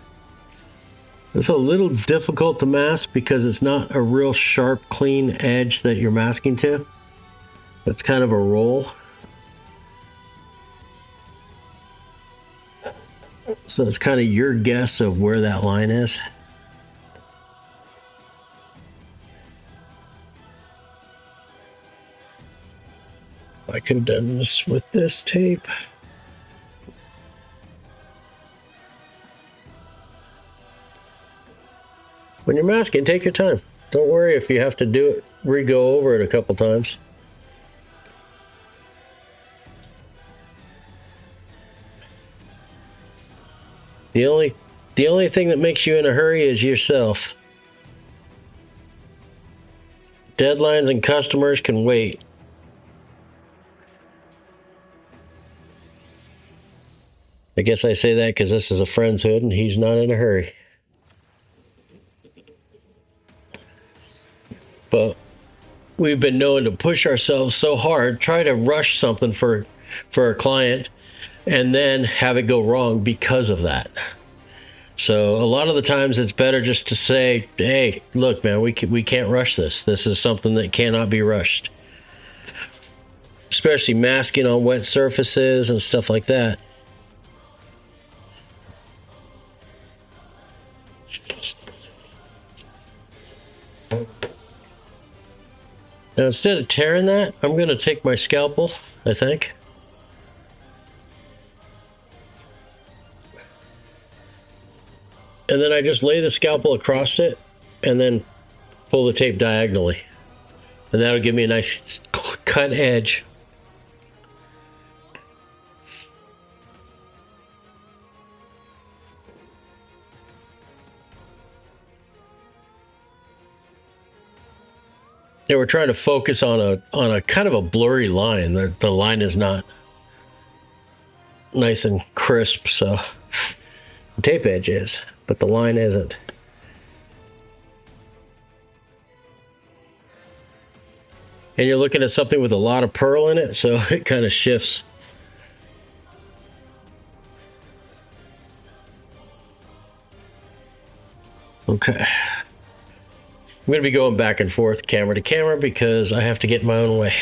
It's a little difficult to mask because it's not a real sharp, clean edge that you're masking to. It's kind of a roll. So it's kind of your guess of where that line is. I could have done this with this tape. when you're masking, take your time. Don't worry if you have to do it, re-go over it a couple times. The only thing that makes you in a hurry is yourself. Deadlines and customers can wait. I guess I say that because this is a friend's hood and he's not in a hurry. But we've been known to push ourselves so hard, try to rush something for a client, and then have it go wrong because of that. So a lot of the times it's better just to say, hey, look, man, we can't rush this. This is something that cannot be rushed. Especially masking on wet surfaces and stuff like that. Now instead of tearing that, I'm going to take my scalpel, I think. And then I just lay the scalpel across it and then pull the tape diagonally. And that'll give me a nice cut edge. Yeah, we're trying to focus on a kind of a blurry line. The line is not nice and crisp, so the tape edge is, but the line isn't. And you're looking at something with a lot of pearl in it, so it kind of shifts. Okay. I'm going to be going back and forth camera to camera because I have to get my own way.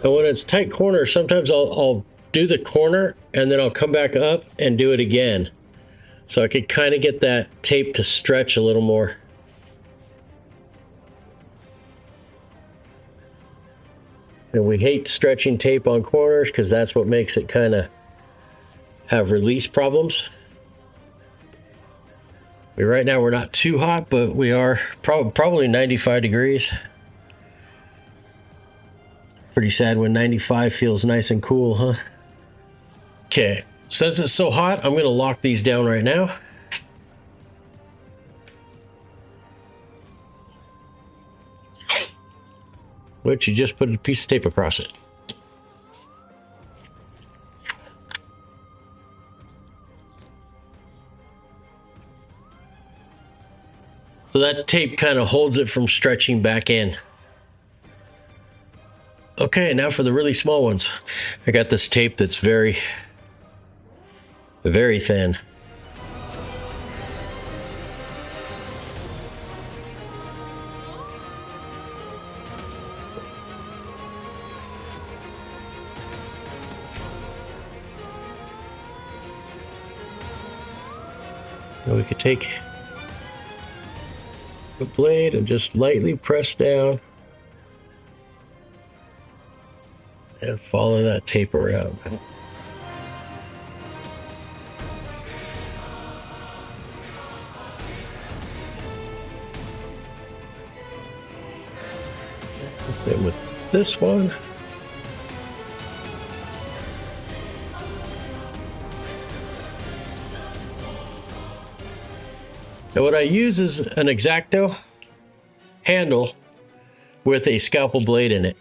And when it's tight corners, sometimes I'll do the corner and then I'll come back up and do it again. So I could kind of get that tape to stretch a little more. And we hate stretching tape on corners because that's what makes it kind of have release problems. Right now we're not too hot, but we are probably 95 degrees. Pretty sad when 95 feels nice and cool, huh? Okay, since it's so hot, I'm going to lock these down right now. Which you just put a piece of tape across it. So that tape kind of holds it from stretching back in. Okay, now for the really small ones. I got this tape that's very, very thin. Now we could take the blade and just lightly press down. And follow that tape around. Same with this one. Now what I use is an X-Acto handle with a scalpel blade in it.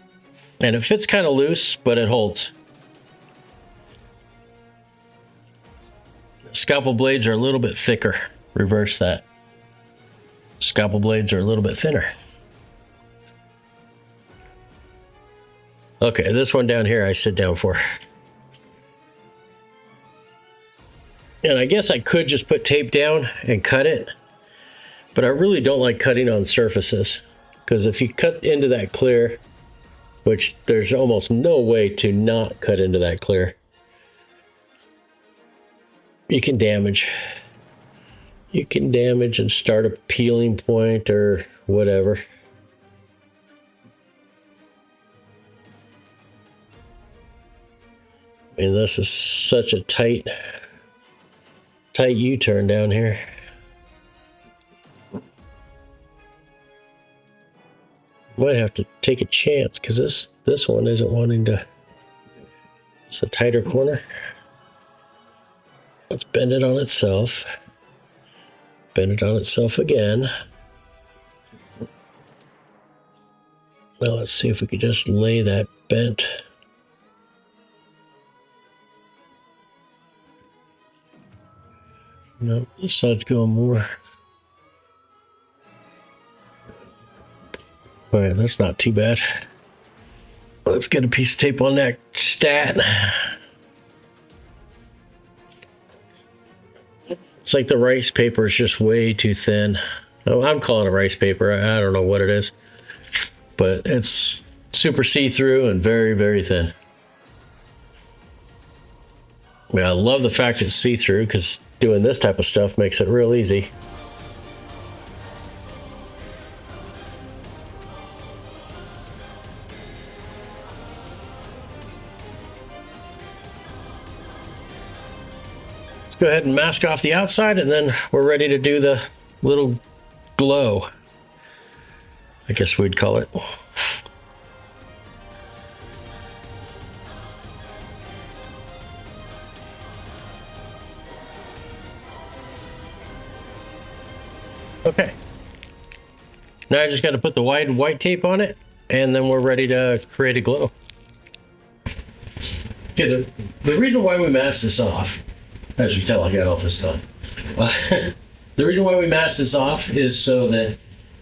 And it fits kind of loose, but it holds. Scalpel blades are a little bit thicker. Reverse that. Scalpel blades are a little bit thinner. Okay, this one down here I sit down for. And I guess I could just put tape down and cut it, but I really don't like cutting on surfaces, because if you cut into that clear, which there's almost no way to not cut into that clear. You can damage. You can damage and start a peeling point or whatever. I mean, this is such a tight U-turn down here. Might have to take a chance because this one isn't wanting to. It's a tighter corner. Let's bend it on itself. Bend it on itself again. Now let's see if we could just lay that bent. No, this side's going more. All right, that's not too bad. Let's get a piece of tape on that stat. It's like the rice paper is just way too thin. Oh, I'm calling it rice paper. I don't know what it is. But it's super see-through and very, very thin. I mean, I love the fact it's see-through because doing this type of stuff makes it real easy. Let's go ahead and mask off the outside, and then we're ready to do the little glow, I guess we'd call it. Okay. Now I just got to put the white tape on it, and then we're ready to create a glow. Okay, the reason why we mask this off, as you tell, I got all this done. The reason why we mask this off is so that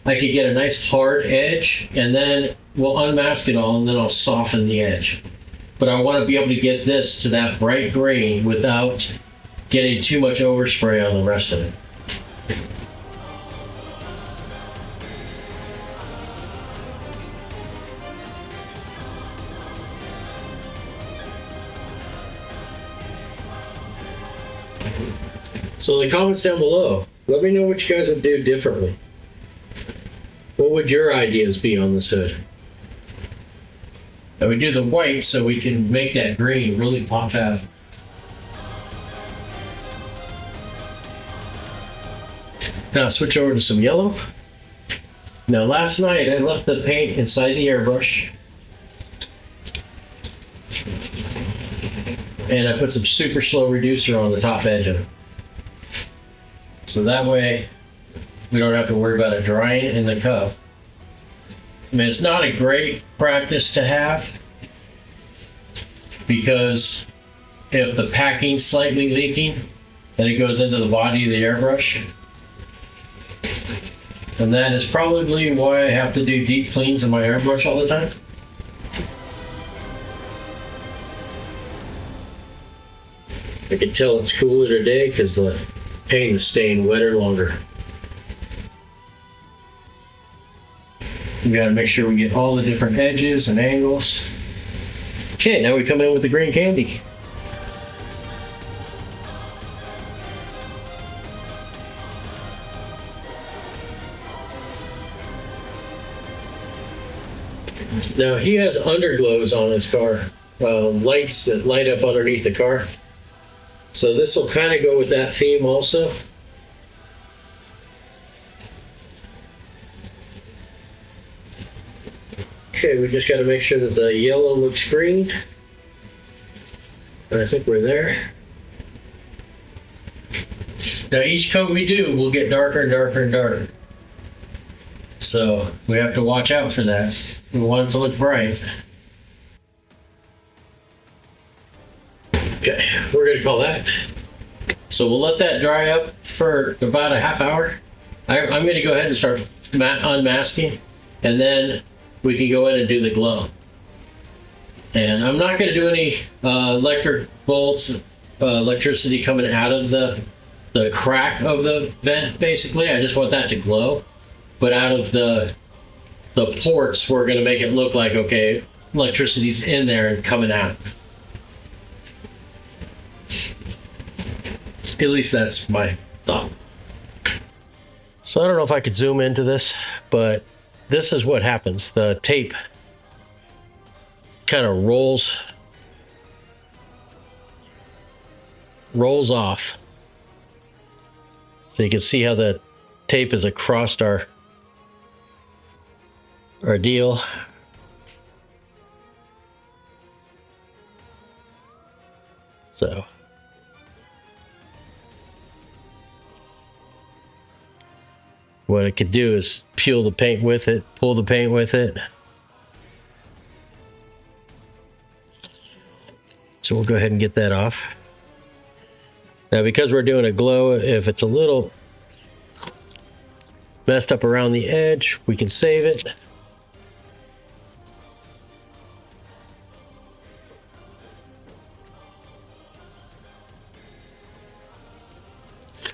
I could get a nice hard edge, and then we'll unmask it all, and then I'll soften the edge. But I want to be able to get this to that bright green without getting too much overspray on the rest of it. So in the comments down below, let me know what you guys would do differently. What would your ideas be on this hood? And we do the white so we can make that green really pop out. Now switch over to some yellow. Now last night I left the paint inside the airbrush. And I put some super slow reducer on the top edge of it. So that way, we don't have to worry about it drying in the cup. I mean, it's not a great practice to have because if the packing's slightly leaking, then it goes into the body of the airbrush. And that is probably why I have to do deep cleans in my airbrush all the time. I can tell it's cooler today because the paint is staying wetter longer. We gotta make sure we get all the different edges and angles. Okay, now we come in with the green candy. Now he has underglows on his car, lights that light up underneath the car. So this will kind of go with that theme also. Okay, we just got to make sure that the yellow looks green. And I think we're there. Now each coat we do will get darker and darker and darker. So we have to watch out for that. We want it to look bright. Okay, we're going to call that. So we'll let that dry up for about a half hour. I'm going to go ahead and start unmasking, and then we can go in and do the glow. And I'm not going to do any electric bolts, electricity coming out of the crack of the vent, basically. I just want that to glow. But out of the ports, we're going to make it look like, okay, electricity's in there and coming out. At least that's my thought. So I don't know if I could zoom into this, but this is what happens. The tape kind of rolls off. So you can see how the tape is across our deal. So what it could do is peel the paint with it, pull the paint with it. So we'll go ahead and get that off. Now, because we're doing a glow, if it's a little messed up around the edge, we can save it.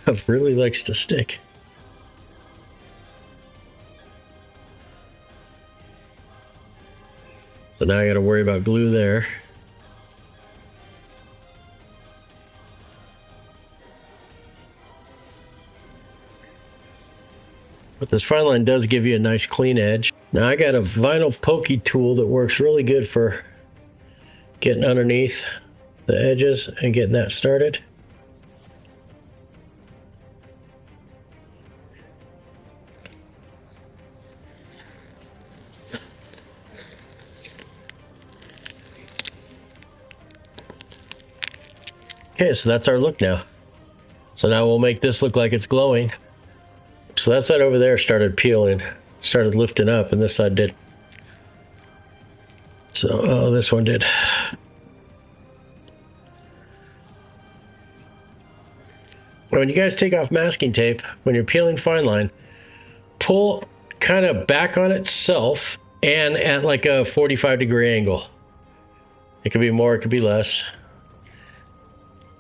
It really likes to stick. So now I got to worry about glue there. But this fine line does give you a nice clean edge. Now I got a vinyl pokey tool that works really good for getting underneath the edges and getting that started. Okay, so that's our look now. So now we'll make this look like it's glowing. So that side over there started peeling, started lifting up, and this side did. So, this one did. When you guys take off masking tape, when you're peeling fine line, pull kind of back on itself and at like a 45-degree angle. It could be more, it could be less.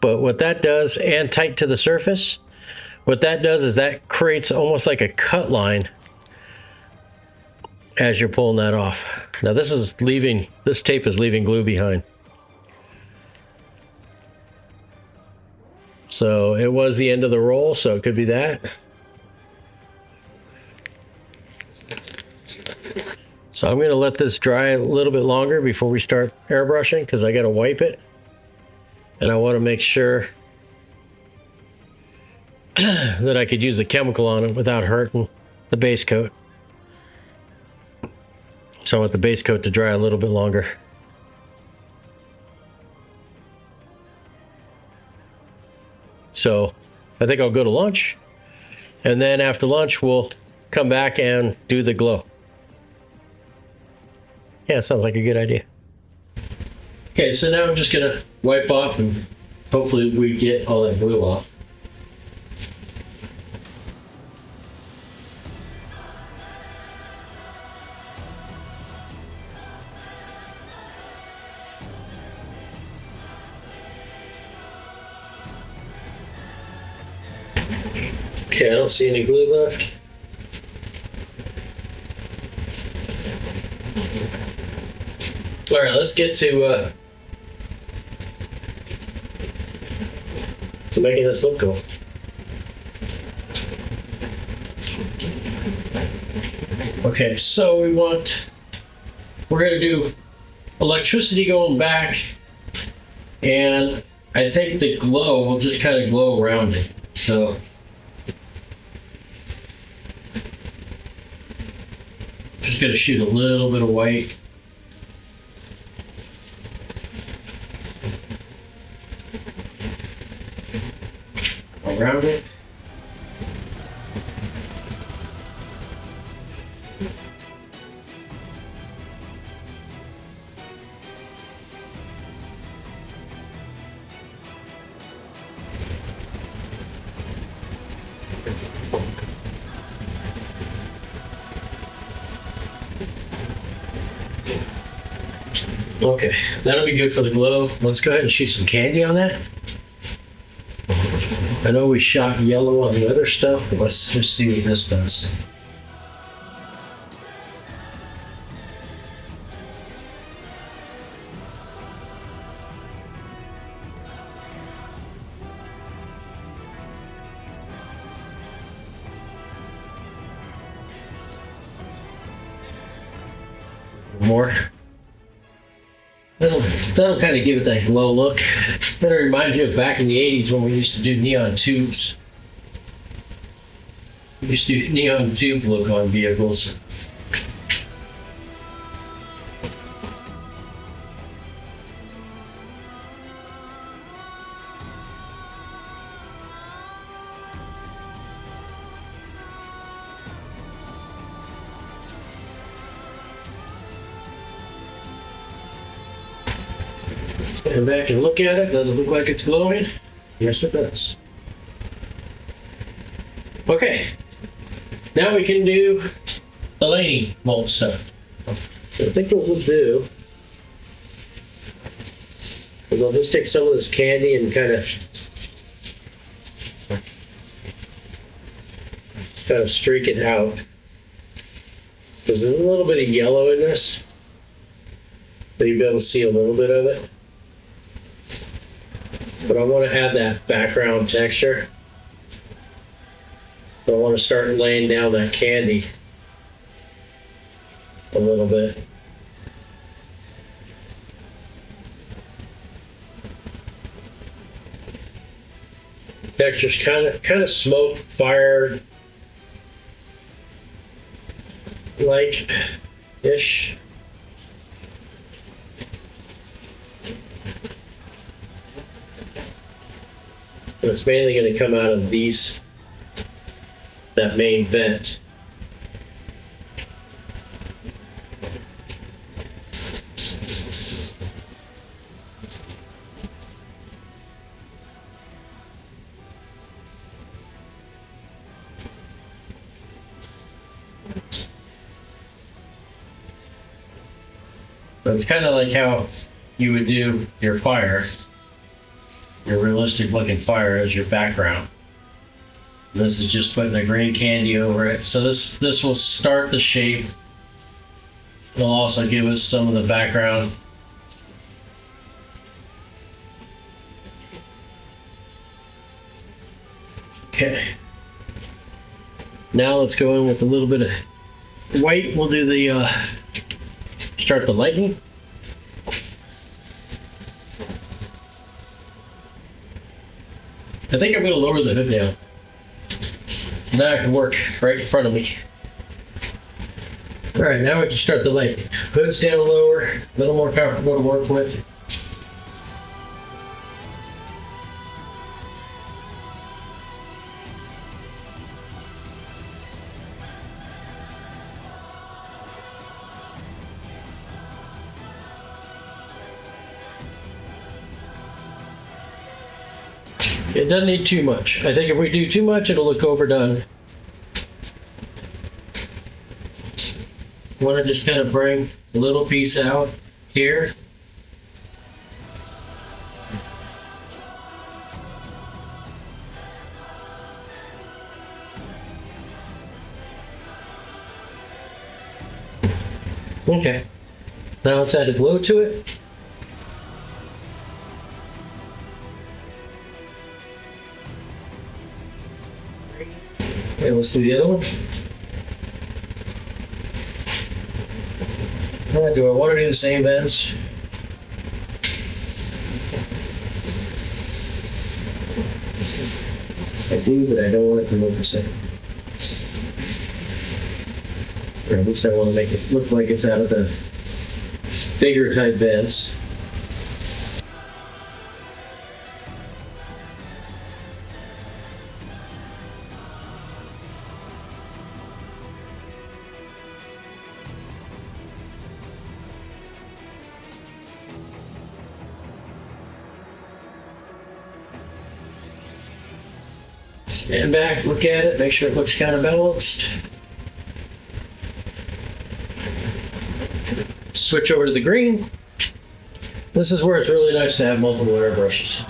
But what that does, and tight to the surface, what that does is that creates almost like a cut line as you're pulling that off. Now this tape is leaving glue behind. So it was the end of the roll, so it could be that. So I'm gonna let this dry a little bit longer before we start airbrushing, because I gotta wipe it. And I want to make sure that I could use the chemical on it without hurting the base coat. So I want the base coat to dry a little bit longer. So I think I'll go to lunch, and then after lunch we'll come back and do the glow. Yeah, sounds like a good idea. Okay, so now I'm just gonna wipe off and hopefully we get all that glue off. Okay, I don't see any glue left. All right, let's get to making this look cool. Okay, so we're gonna do electricity going back, and I think the glow will just kind of glow around it. So just gonna shoot a little bit of white. Around it. Okay, that'll be good for the glow. Let's go ahead and shoot some candy on that. I know we shot yellow on the other stuff, but let's just see what this does. more. That'll kind of give it that glow look. Kind of reminds you of back in the 80s when we used to do neon tubes. We used to do neon tube look on vehicles. Stand back and look at it. Does it look like it's glowing? Yes, it does. Okay. Now we can do the lightning bolt stuff. So I think what we'll do is I'll just take some of this candy and kind of streak it out. There's a little bit of yellow in this, so you'll be able to see a little bit of it. But I want to add that background texture. So I want to start laying down that candy a little bit. Texture's kind of smoke, fire like ish. And it's mainly going to come out of that main vent. So it's kind of like how you would do your fire. Your realistic looking fire as your background. This is just putting the green candy over it. So this will start the shape. It'll also give us some of the background. Okay. Now let's go in with a little bit of white. We'll do the start the lightning. I think I'm going to lower the hood down. So now I can work right in front of me. All right, now we can start the lighting. Hood's down lower, a little more comfortable to work with. It doesn't need too much. I think if we do too much, it'll look overdone. I want to just kind of bring a little piece out here. Okay. Now let's add a glow to it. Okay, let's do the other one. Do I want to do the same vents? I do, but I don't want it to look the same. Or at least I want to make it look like it's out of the bigger type vents. Stand back, look at it, make sure it looks kind of balanced. Switch over to the green. This is where it's really nice to have multiple airbrushes.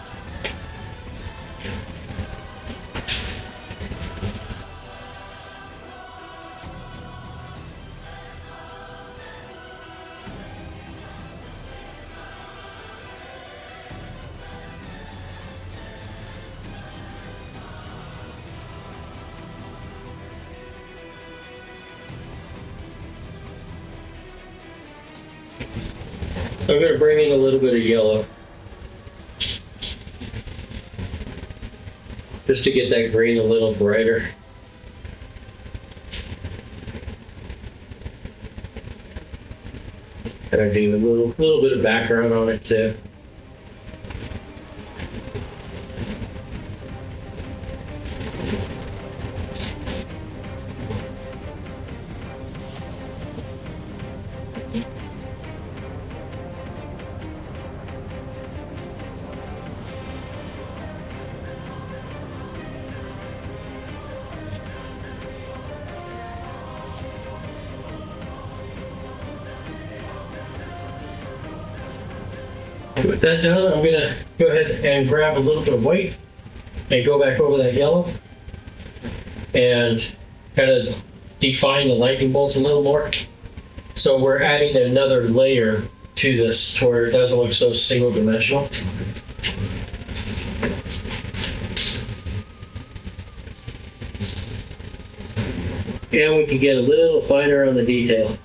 I'm going to bring in a little bit of yellow, just to get that green a little brighter. And I do a little bit of background on it too. With that done, I'm going to go ahead and grab a little bit of white and go back over that yellow and kind of define the lightning bolts a little more. So we're adding another layer to this to where it doesn't look so single dimensional. And we can get a little finer on the detail.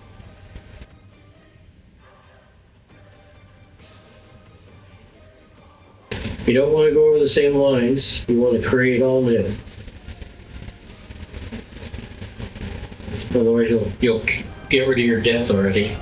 You don't want to go over the same lines. You want to create all new. Otherwise, you'll get rid of your depth already.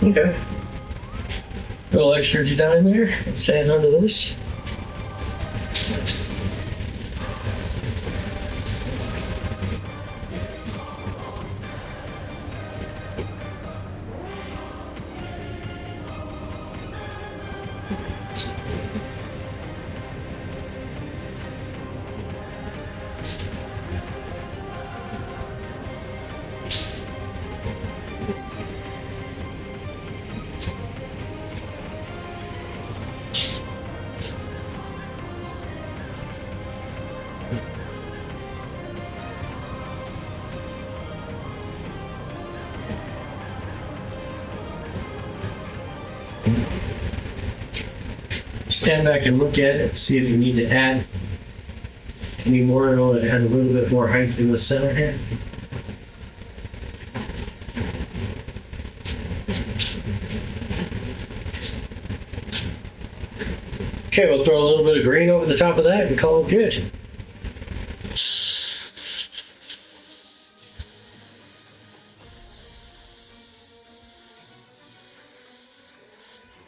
Okay. A little extra design there. Let's add onto this. Stand back and look at it, see if you need to add any more. I want to add a little bit more height in the center here. Okay, we'll throw a little bit of green over the top of that and call it good.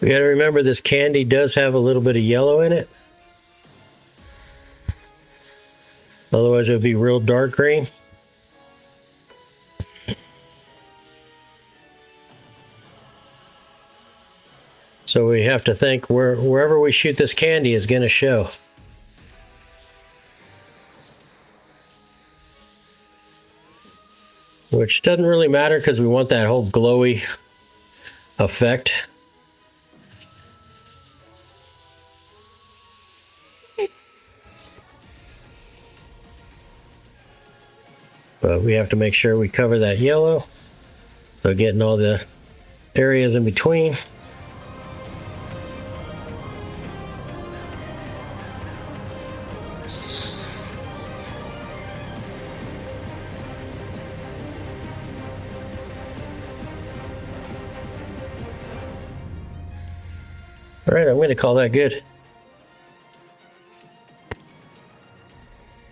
We got to remember this candy does have a little bit of yellow in it. Otherwise it would be real dark green. So we have to think wherever we shoot this candy is going to show. Which doesn't really matter because we want that whole glowy effect. But we have to make sure we cover that yellow. So getting all the areas in between. All right, I'm going to call that good.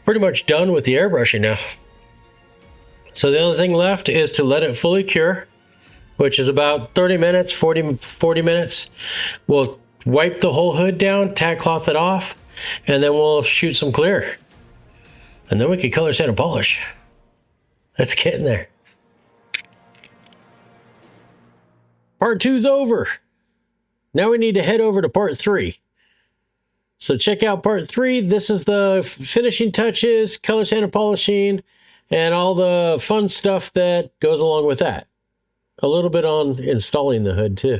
Pretty much done with the airbrushing now. So the only thing left is to let it fully cure, which is about 30 minutes, 40 minutes. We'll wipe the whole hood down, tack cloth it off, and then we'll shoot some clear. And then we can color sand and polish. Let's get in there. Part 2's over. Now we need to head over to part 3. So check out part 3. This is the finishing touches, color sand and polishing, and all the fun stuff that goes along with that. A little bit on installing the hood too.